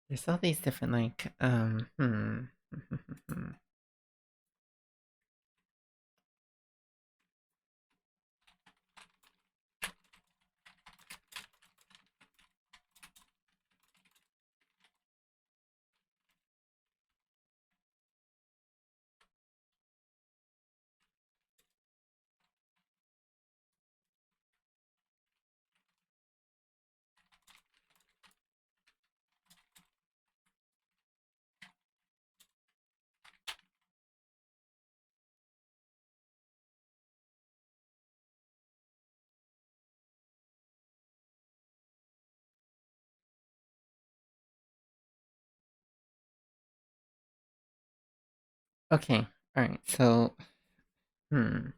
there's all these different like Okay. All right. So, hmm.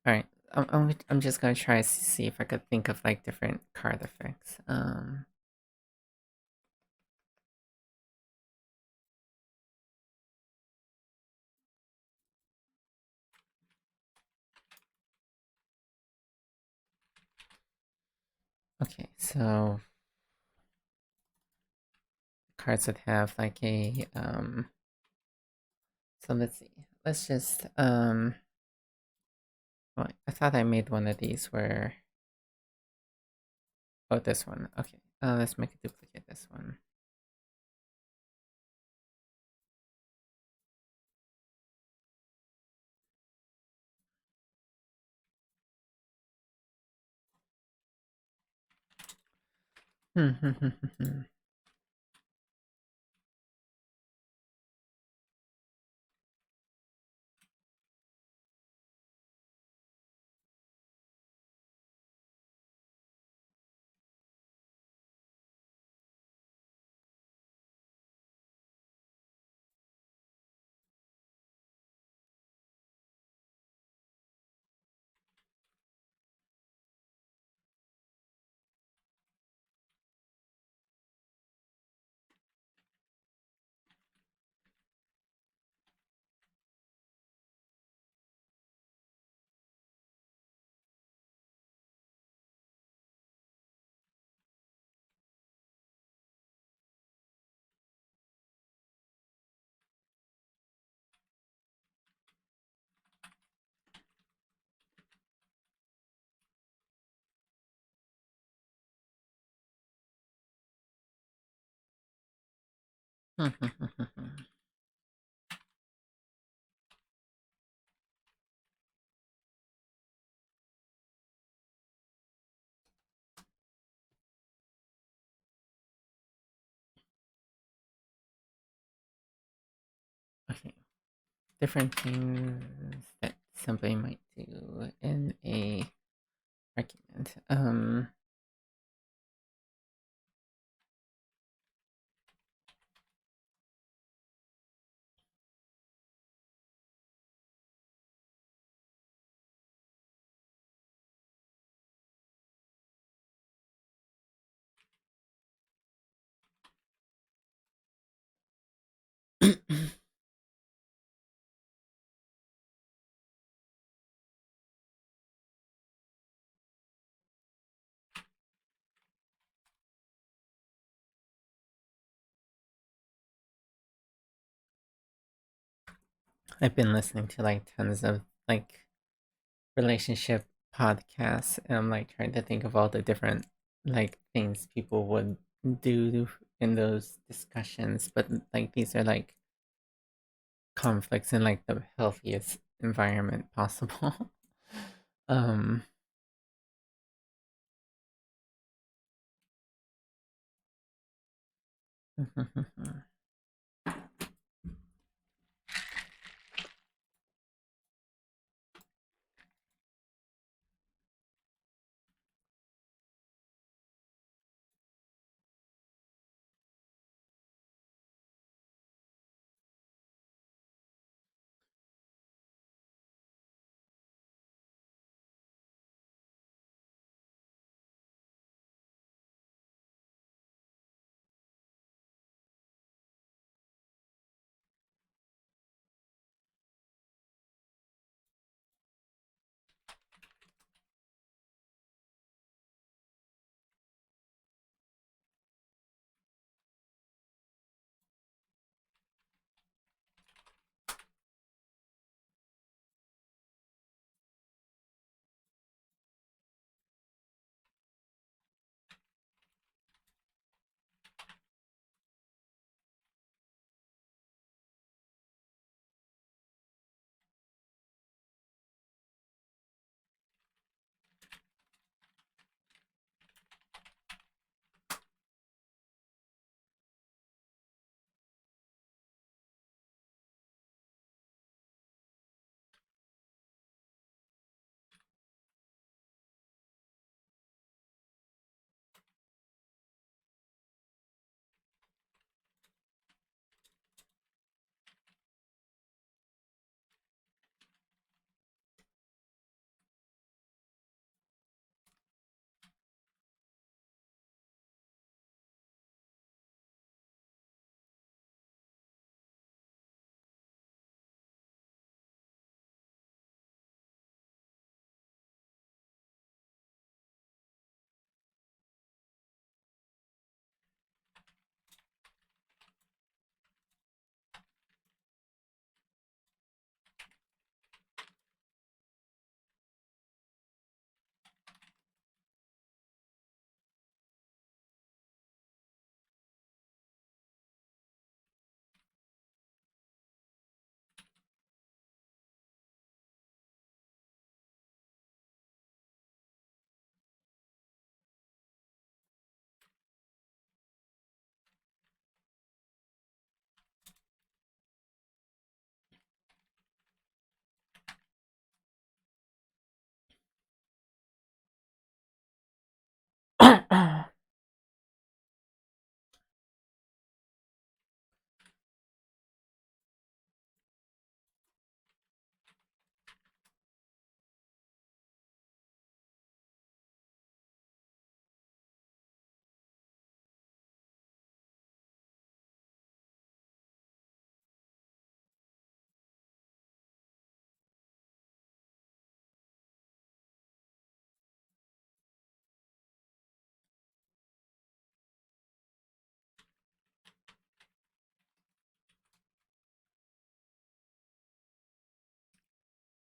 All right. I'm just gonna try to see if I could think of like different card effects. Okay. So cards would have like a So let's see. Let's just well, I thought I made one of these where oh this one. Okay. Let's make a duplicate this one. Okay. Different things that somebody might do in a argument. I've been listening to like tons of like relationship podcasts, and I'm like trying to think of all the different like things people would do in those discussions, but like these are like conflicts in like the healthiest environment possible. um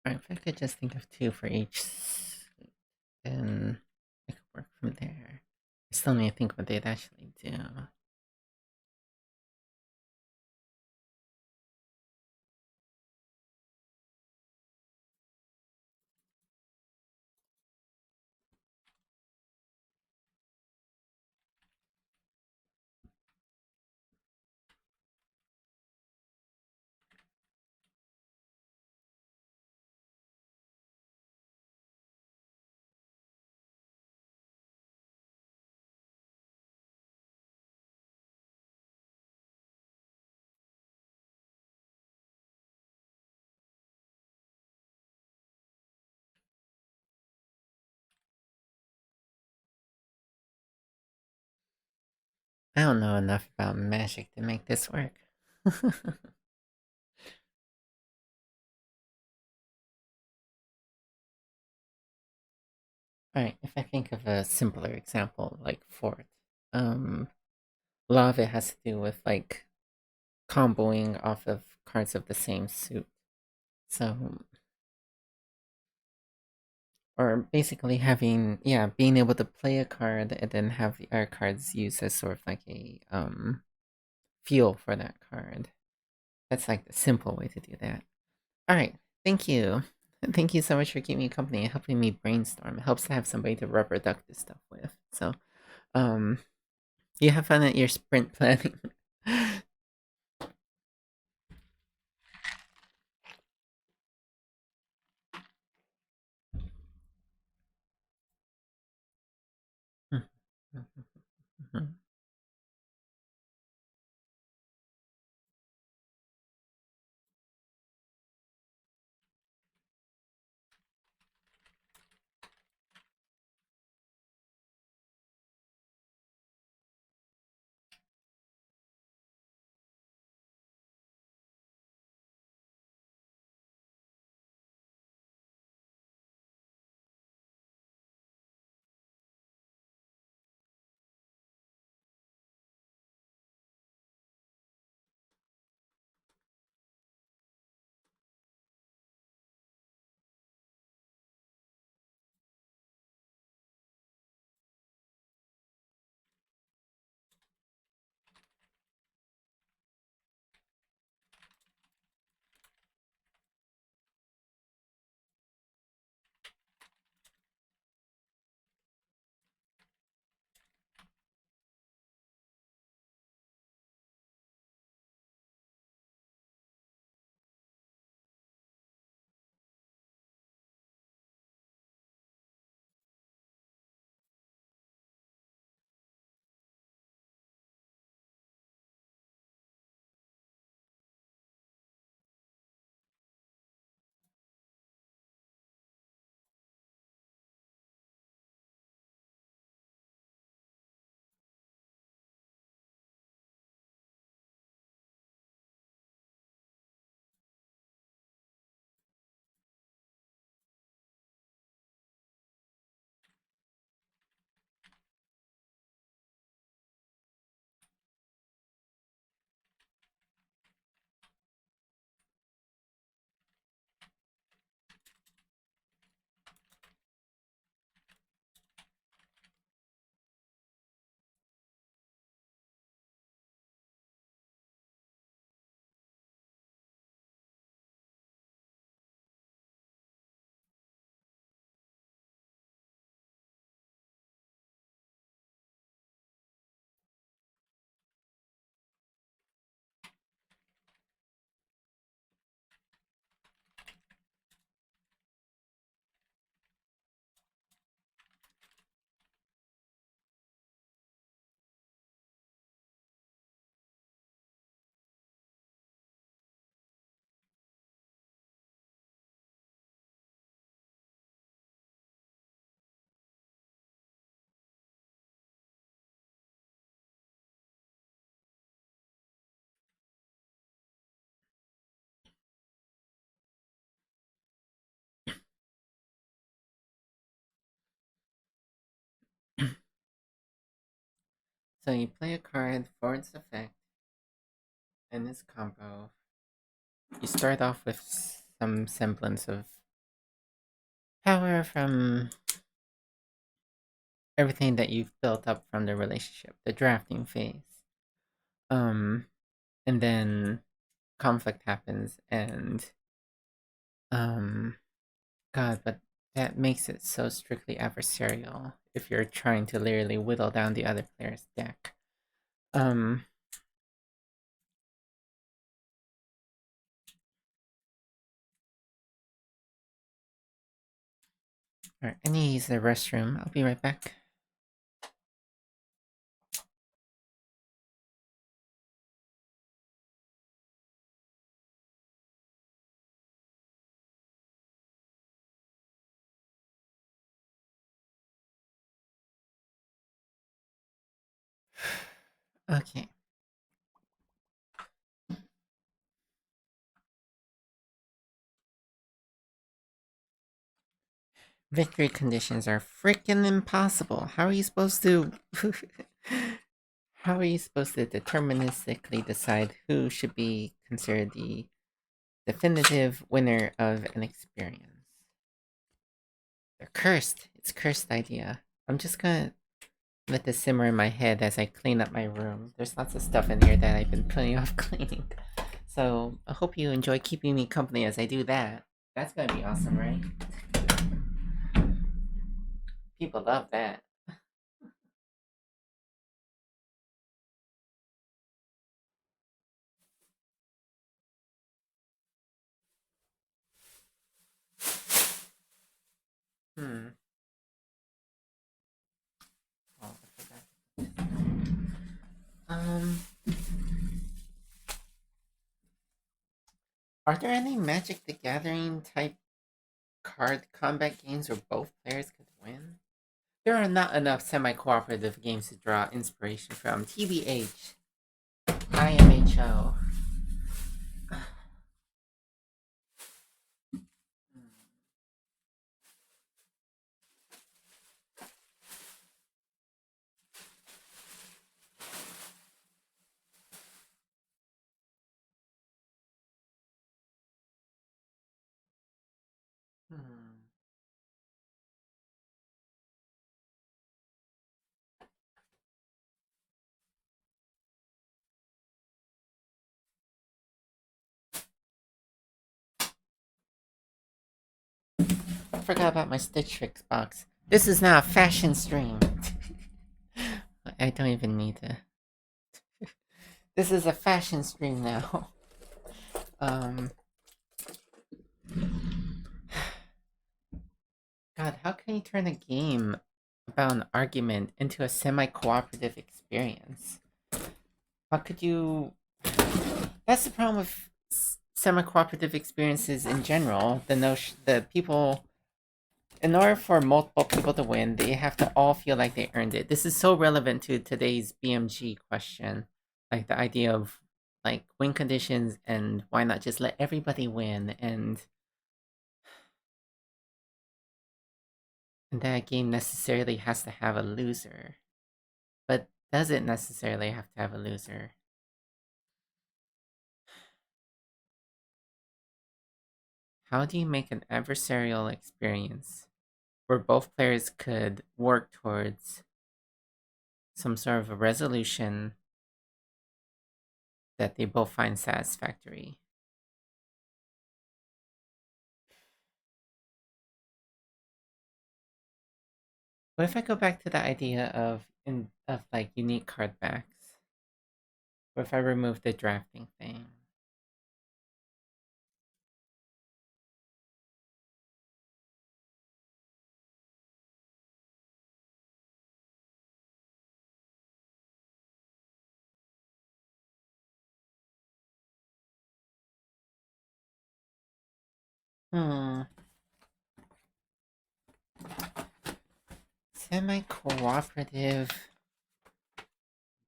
Alright, if I could just think of two for each, then I could work from there. I still need to think what they'd actually do. I don't know enough about magic to make this work. Alright, if I think of a simpler example, like Fort, um, a lot of it has to do with like comboing off of cards of the same suit. So, or basically having, yeah, being able to play a card and then have our cards used as sort of like a fuel for that card. That's like the simple way to do that. All right, thank you. Thank you so much for keeping me company and helping me brainstorm. It helps to have somebody to rubber duck this stuff with. So, um, you have fun at your sprint planning. So you play a card for its effect, and this combo, you start off with some semblance of power from everything that you've built up from the relationship, the drafting phase. Um, and then conflict happens, and um, God, but that makes it so strictly adversarial if you're trying to literally whittle down the other player's deck. Um, Alright, I need to use the restroom. I'll be right back. Okay. Victory conditions are freaking impossible. How are you supposed to... How are you supposed to deterministically decide who should be considered the definitive winner of an experience? They're cursed. It's a cursed idea. I'm just gonna let this simmer in my head as I clean up my room. There's lots of stuff in here that I've been putting off cleaning. So I hope you enjoy keeping me company as I do that. That's gonna be awesome, right? People love that. Hmm. Oh, I forgot. Um, are there any Magic the Gathering type card combat games where both players could win? There are not enough semi-cooperative games to draw inspiration from. TBH. IMHO. Hmm. I forgot about my Stitch Tricks box. This is now a fashion stream. I don't even need to. This is a fashion stream now. Um, God, how can you turn a game about an argument into a semi-cooperative experience? How could you? That's the problem with semi-cooperative experiences in general. The notion, the people, in order for multiple people to win, they have to all feel like they earned it. This is so relevant to today's BMG question, like the idea of like win conditions and why not just let everybody win, and that game necessarily has to have a loser, but does it necessarily have to have a loser? How do you make an adversarial experience where both players could work towards some sort of a resolution that they both find satisfactory? What if I go back to the idea of like unique card backs? What if I remove the drafting thing? Hmm. Semi-cooperative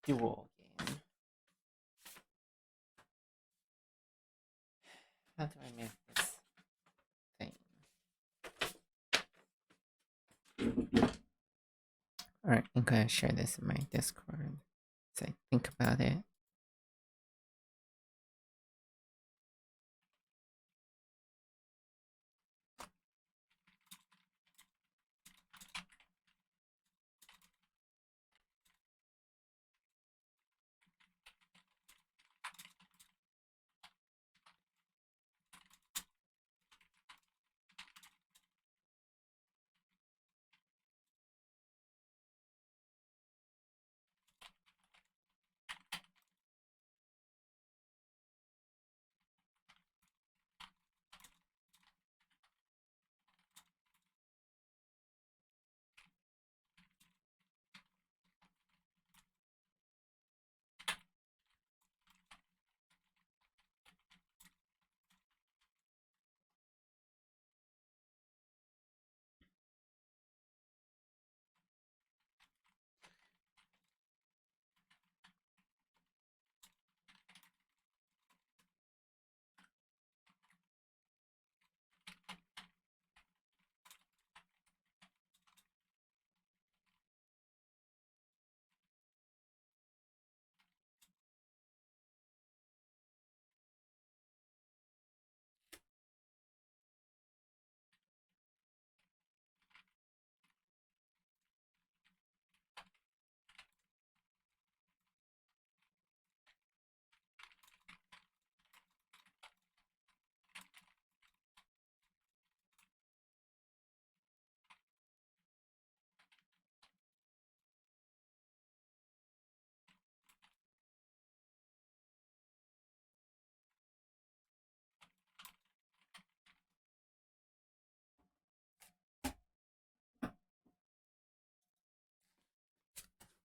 duel game. How do I make this thing? Alright, I'm gonna share this in my Discord as I think about it.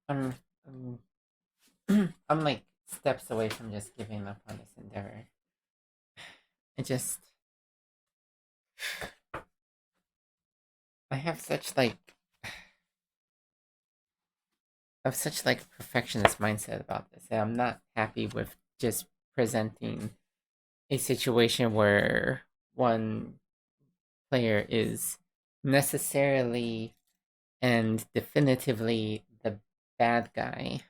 I'm, I'm like steps away from just giving up on this endeavor. It just, I have such like, I have such like perfectionist mindset about this. And I'm not happy with just presenting a situation where one player is necessarily and definitively the bad guy.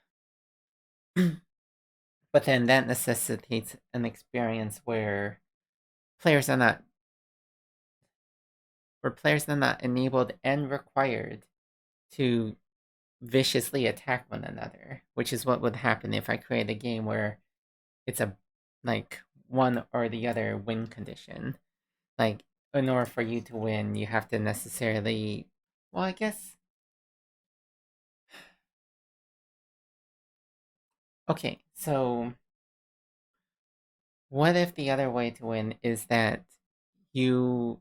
But then that necessitates an experience players are not players are not enabled and required to viciously attack one another, which is what would happen if I create a game where it's a like one or the other win condition. Like in order for you to win, you have to necessarily, well, I guess, okay, so what if the other way to win is that you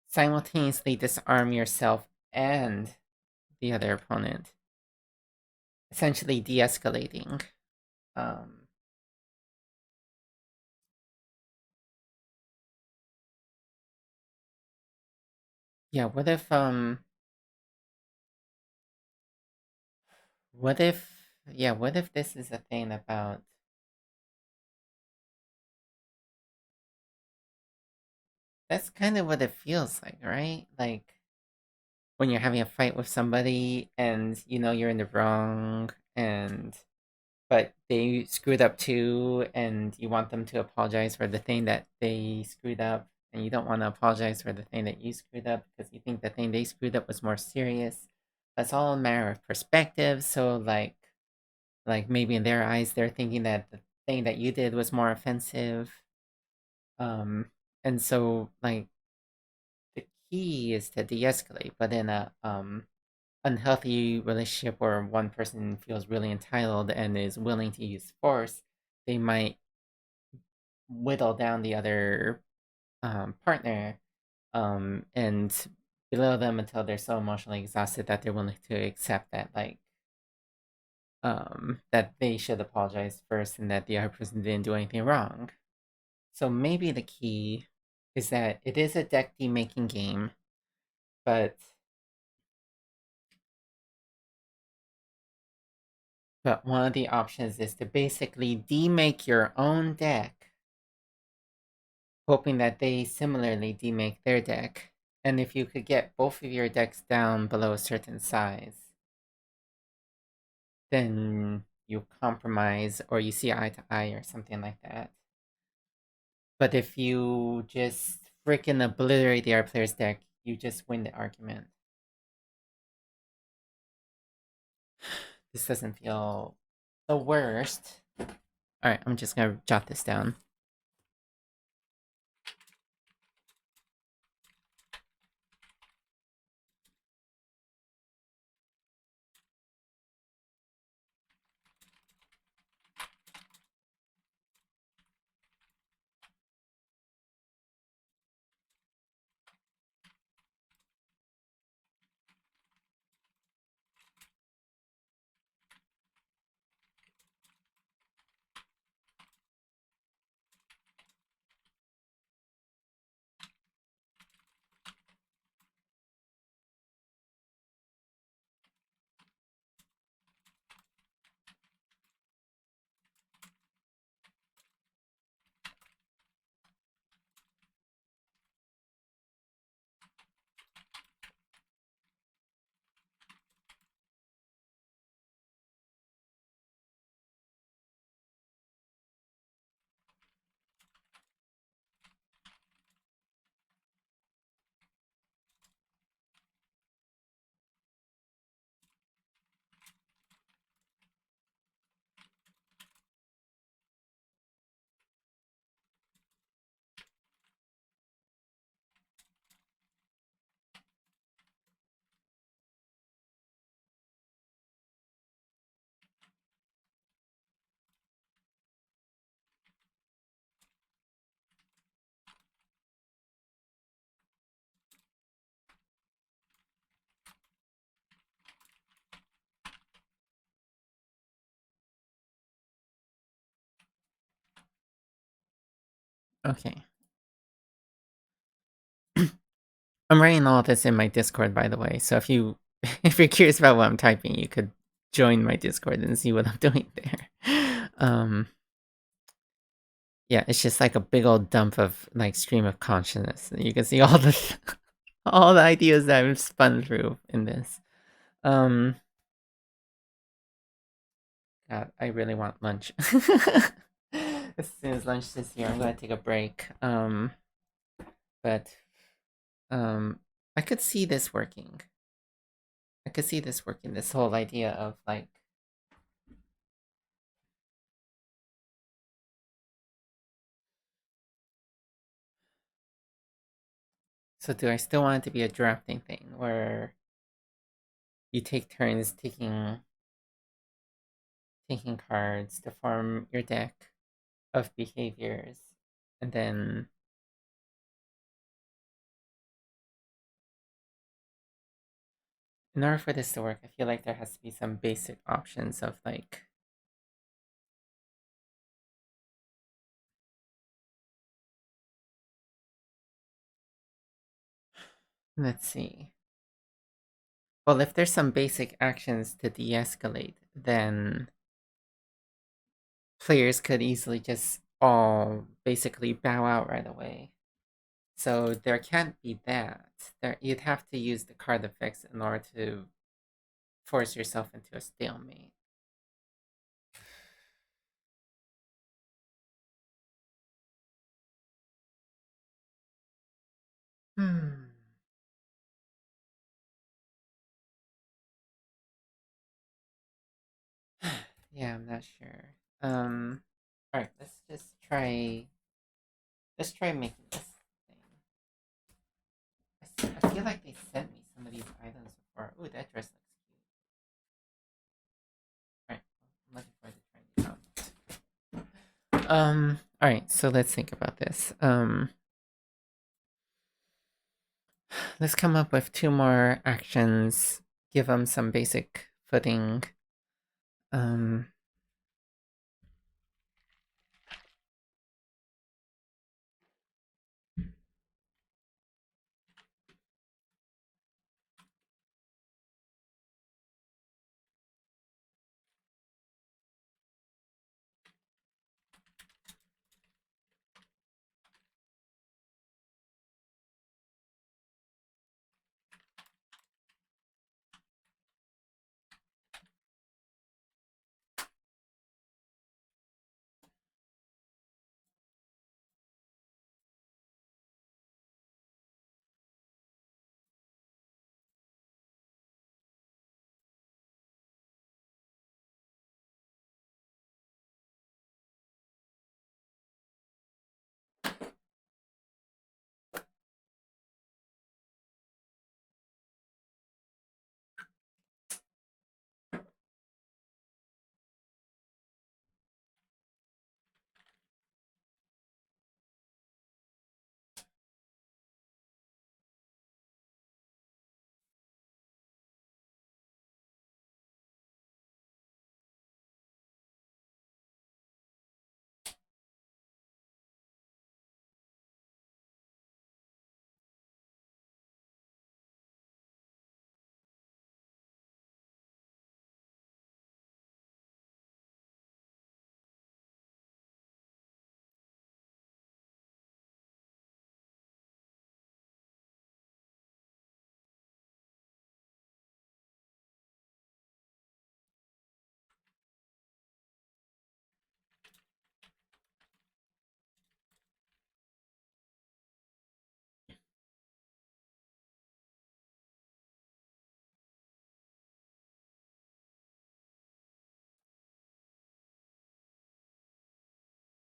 simultaneously disarm yourself and the other opponent, essentially de-escalating. Um, yeah. What if? Yeah. What if this is a thing about? That's kind of what it feels like, right? Like when you're having a fight with somebody and you know you're in the wrong, and but they screwed up too, and you want them to apologize for the thing that they screwed up, and you don't want to apologize for the thing that you screwed up because you think the thing they screwed up was more serious. That's all a matter of perspective. So like maybe in their eyes they're thinking that the thing that you did was more offensive. Um and so like the key is to de-escalate, but in a unhealthy relationship where one person feels really entitled and is willing to use force, they might whittle down the other partner and belittle them until they're so emotionally exhausted that they're willing to accept that that they should apologize first and that the other person didn't do anything wrong. So maybe the key is that it is a deck making game, but one of the options is to basically demake your own deck, hoping that they similarly demake their deck. And if you could get both of your decks down below a certain size, then you compromise or you see eye to eye or something like that. But if you just freaking obliterate the other player's deck, you just win the argument. This doesn't feel the worst. Alright, I'm just gonna jot this down. Okay. I'm writing all this in my Discord, by the way. So if you if you're curious about what I'm typing, you could join my Discord and see what I'm doing there. Yeah, it's just like a big old dump of like stream of consciousness. You can see all the all the ideas that I've spun through in this. Um, God, I really want lunch. As soon as lunch is here, I'm gonna take a break. But um, I could see this working. I could see this working. This whole idea of like, so do I still want it to be a drafting thing where you take turns taking cards to form your deck of behaviors, and then in order for this to work, I feel like there has to be some basic options of like, let's see. Well, if there's some basic actions to de-escalate, then players could easily just all basically bow out right away. So there can't be that. There you'd have to use the card effects in order to force yourself into a stalemate. Hmm. Yeah, I'm not sure. Alright, let's try making this thing. I feel like they sent me some of these items before. Ooh, that dress looks cute. Alright, I'm looking forward to trying these out. Alright, so let's think about this. Let's come up with two more actions, give them some basic footing. Um,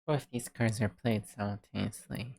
what if these cards are played simultaneously?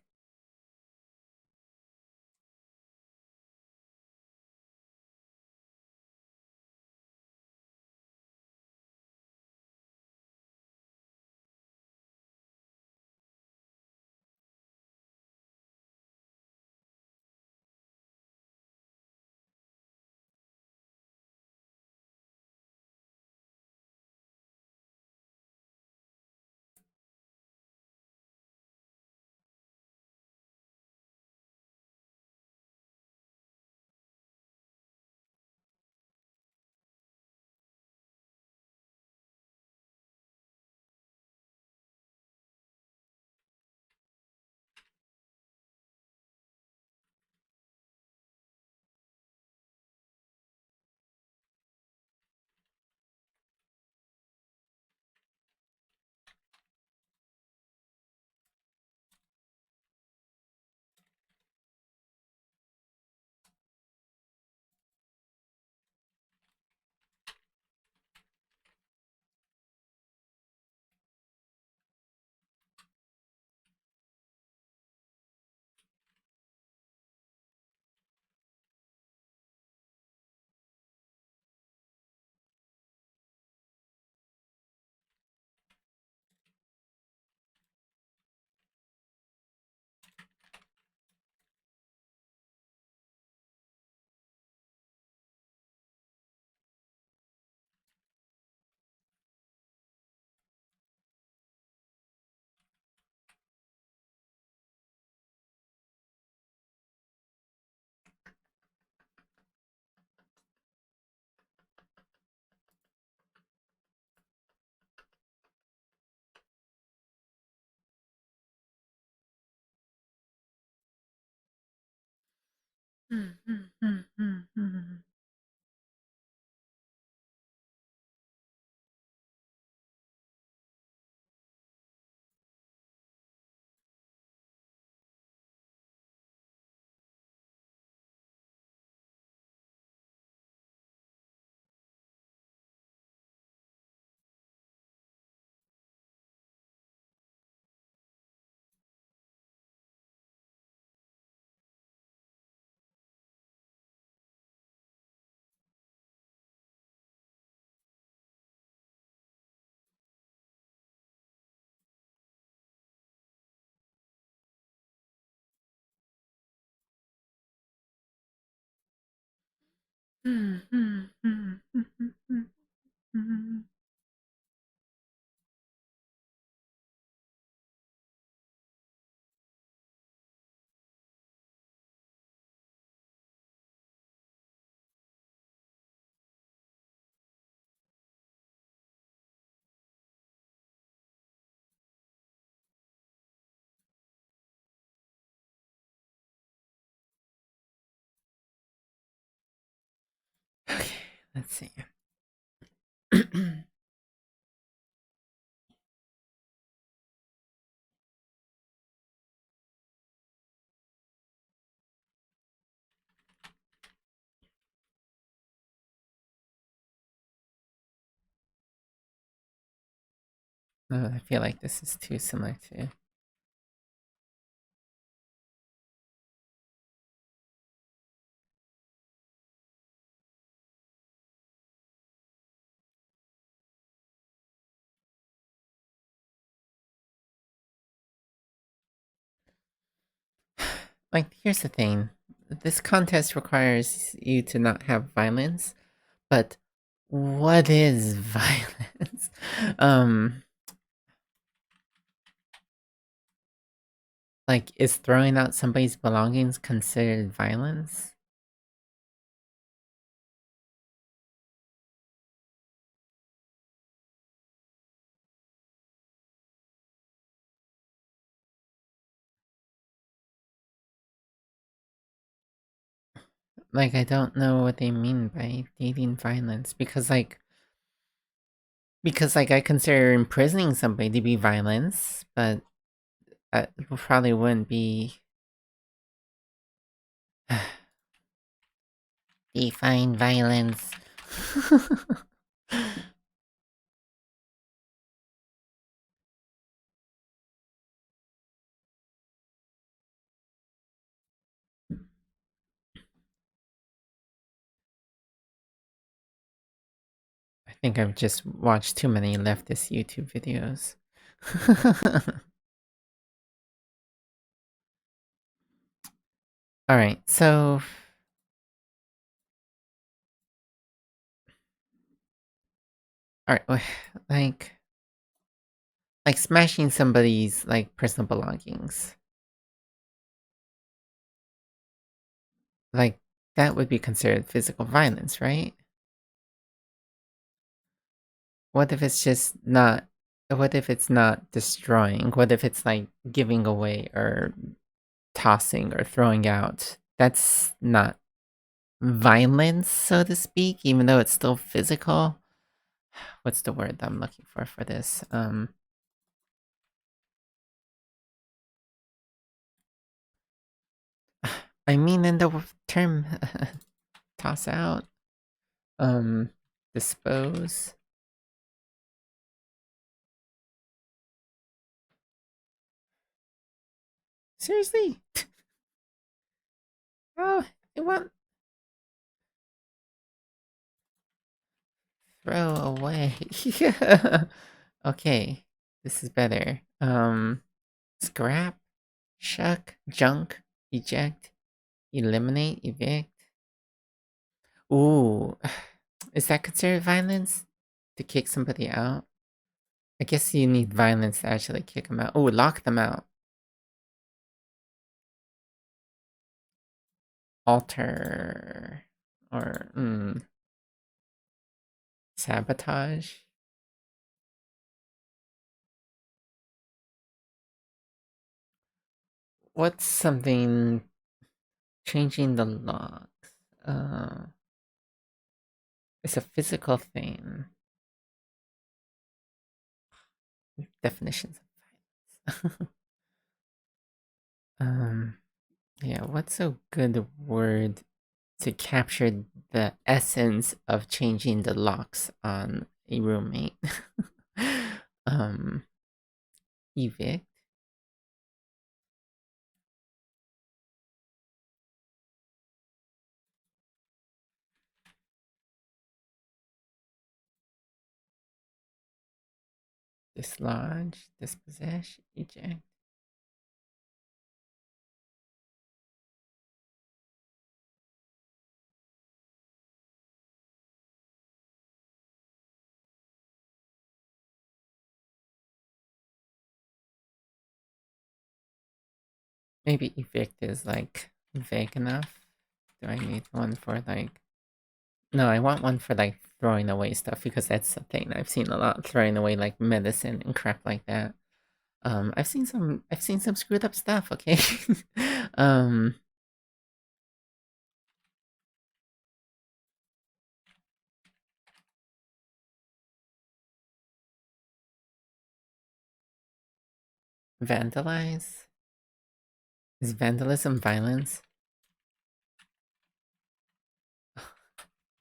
Okay, let's see. I feel like this is too similar to. Like, here's the thing. This contest requires you to not have violence, but what is violence? um, like, is throwing out somebody's belongings considered violence? Like, I don't know what they mean by dating violence because I consider imprisoning somebody to be violence, but that probably wouldn't be define violence. I think I've just watched too many leftist YouTube videos. All right, so all right, like smashing somebody's like personal belongings, like that would be considered physical violence, right? What if it's just not? What if it's not destroying? What if it's like giving away or tossing or throwing out? That's not violence, so to speak, even though it's still physical. What's the word that I'm looking for this? I mean, in the term toss out, um, dispose. Seriously? Oh, it won't throw away. Okay, this is better. Scrap, shuck, junk, eject, eliminate, evict. Ooh, is that considered violence to kick somebody out? I guess you need violence to actually kick them out. Ooh, lock them out. Alter or sabotage. What's something Changing the locks. Uh, it's a physical thing. Definitions of violence. um, yeah, what's a good word to capture the essence of changing the locks on a roommate? um, evict, dislodge, dispossess, eject. Maybe evict is like vague enough. Do I need one for like? No, I want one for like throwing away stuff because that's the thing I've seen a lot, throwing away like medicine and crap like that. I've seen some screwed up stuff. Okay, um, vandalize. Is vandalism violence?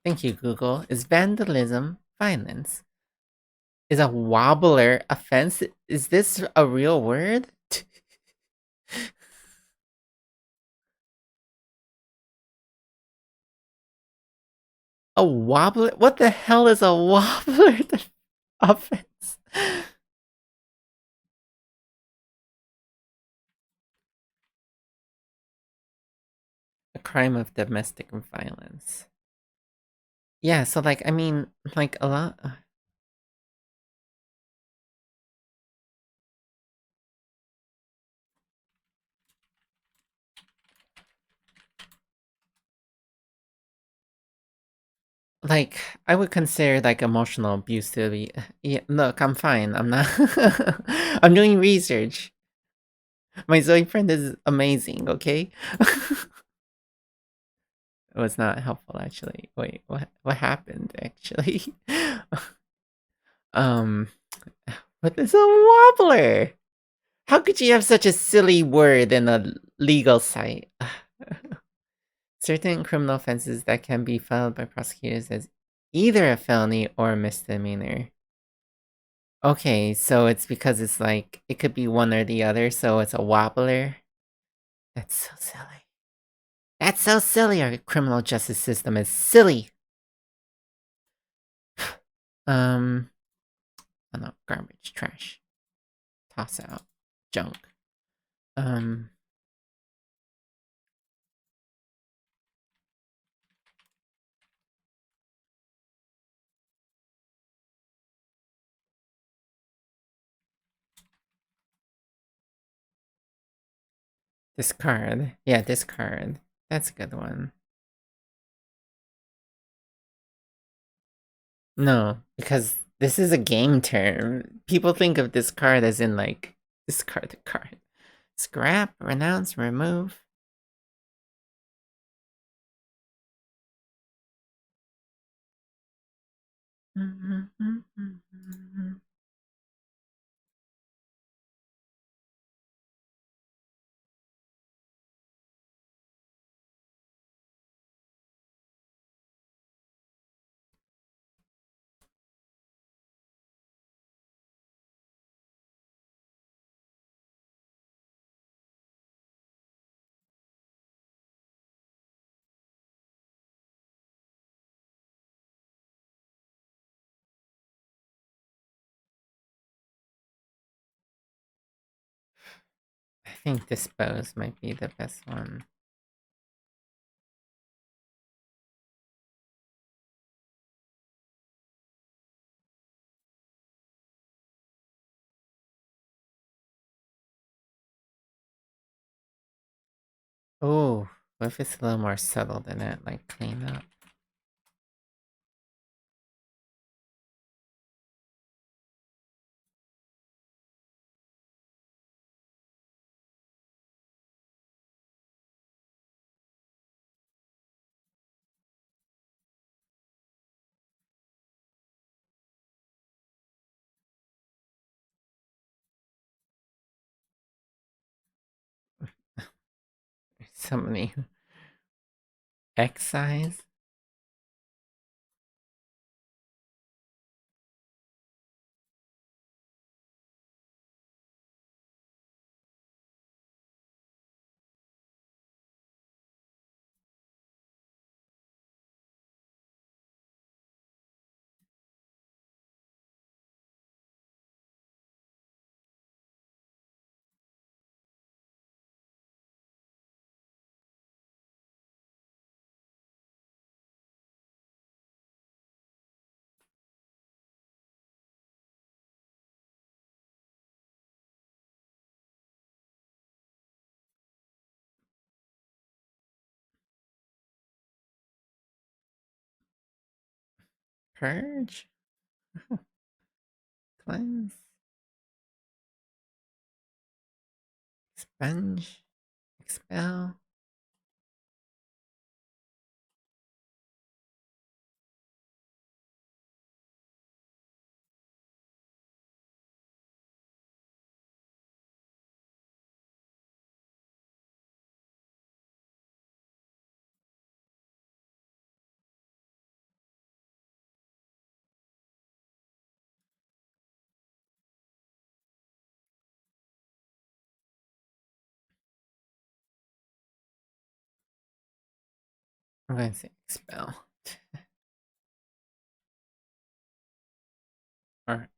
Thank you, Google. Is vandalism violence? Is a wobbler offense? Is this a real word? A wobbler? What the hell is a wobbler offense? A crime of domestic violence. Yeah, so like I mean, like a lot. Like I would consider like emotional abuse to be. Yeah, look, I'm fine. I'm not. I'm doing research. My Zoe friend is amazing. Okay. It was not helpful actually. Wait, what happened actually? um, what is a wobbler? How could you have such a silly word in a legal site? Certain criminal offenses that can be filed by prosecutors as either a felony or a misdemeanor. Okay, so it's because it's like it could be one or the other, so it's a wobbler. That's so silly. That's so silly. Our criminal justice system is silly. Um, oh no, garbage, trash, toss out, junk. Um, discard. Yeah, discard. That's a good one. No, because this is a game term. People think of discard as in like discard the card. Scrap, renounce, remove. I think dispose might be the best one. Oh, what if it's a little more subtle than that, like clean up? Somebody excise? Purge? Cleanse? Expunge? Expel? I'm going to say expel. Or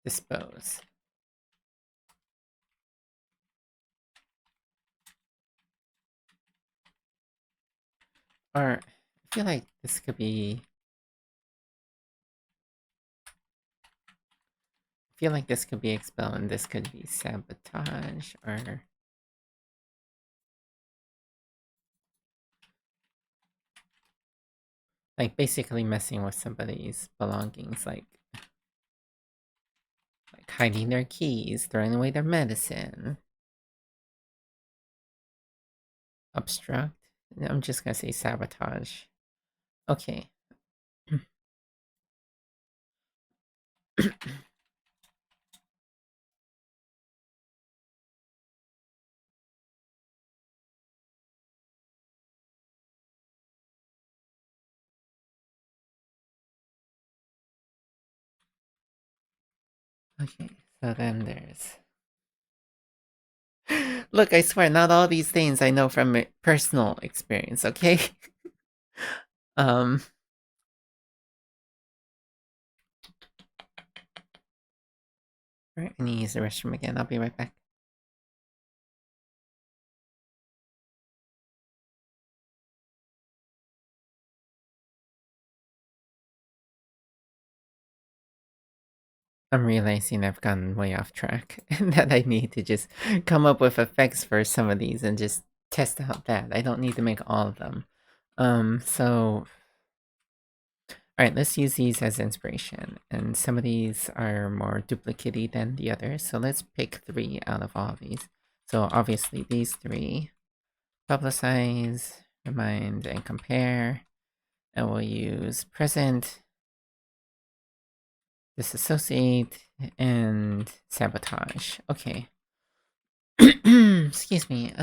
dispose. Or I feel like this could be. I feel like this could be expel and this could be sabotage or. Like basically messing with somebody's belongings, like hiding their keys, throwing away their medicine. Obstruct? I'm just gonna say sabotage. Okay. Okay, so then there's. Look, I swear, not all these things I know from personal experience, okay? um. Alright, I need to use the restroom again. I'll be right back. I'm realizing I've gone way off track and that I need to just come up with effects for some of these and just test out that. I don't need to make all of them. So alright, let's use these as inspiration. And some of these are more duplicate-y than the others. So let's pick 3 out of all of these. So obviously these 3. Publicize, remind, and compare. And we'll use present, disassociate, and sabotage. Okay. Excuse me.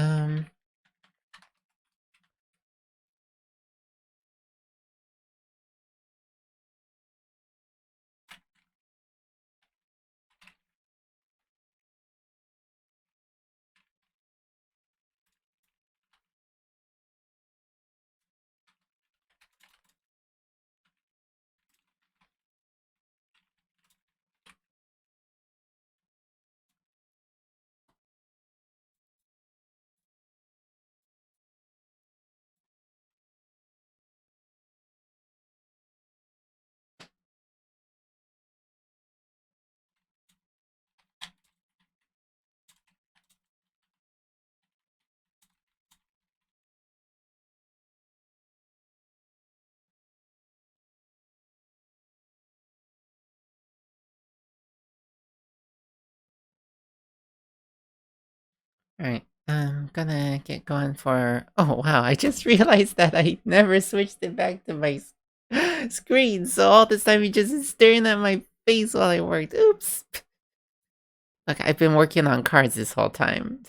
Alright, I'm gonna get going for. Oh wow, I just realized that I never switched it back to my screen, so all this time you just staring at my face while I worked. Oops. Look, I've been working on cards this whole time.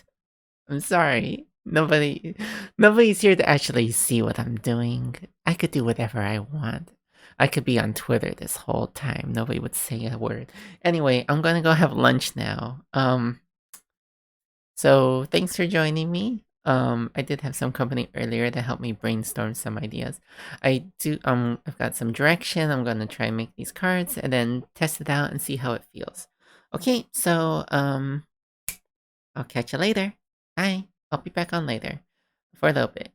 I'm sorry. Nobody, nobody's here to actually see what I'm doing. I could do whatever I want. I could be on Twitter this whole time. Nobody would say a word. Anyway, I'm gonna go have lunch now. So thanks for joining me. I did have some company earlier to help me brainstorm some ideas. I've got some direction. I'm gonna try and make these cards and then test it out and see how it feels. Okay, so I'll catch you later. Bye. I'll be back on later for a little bit.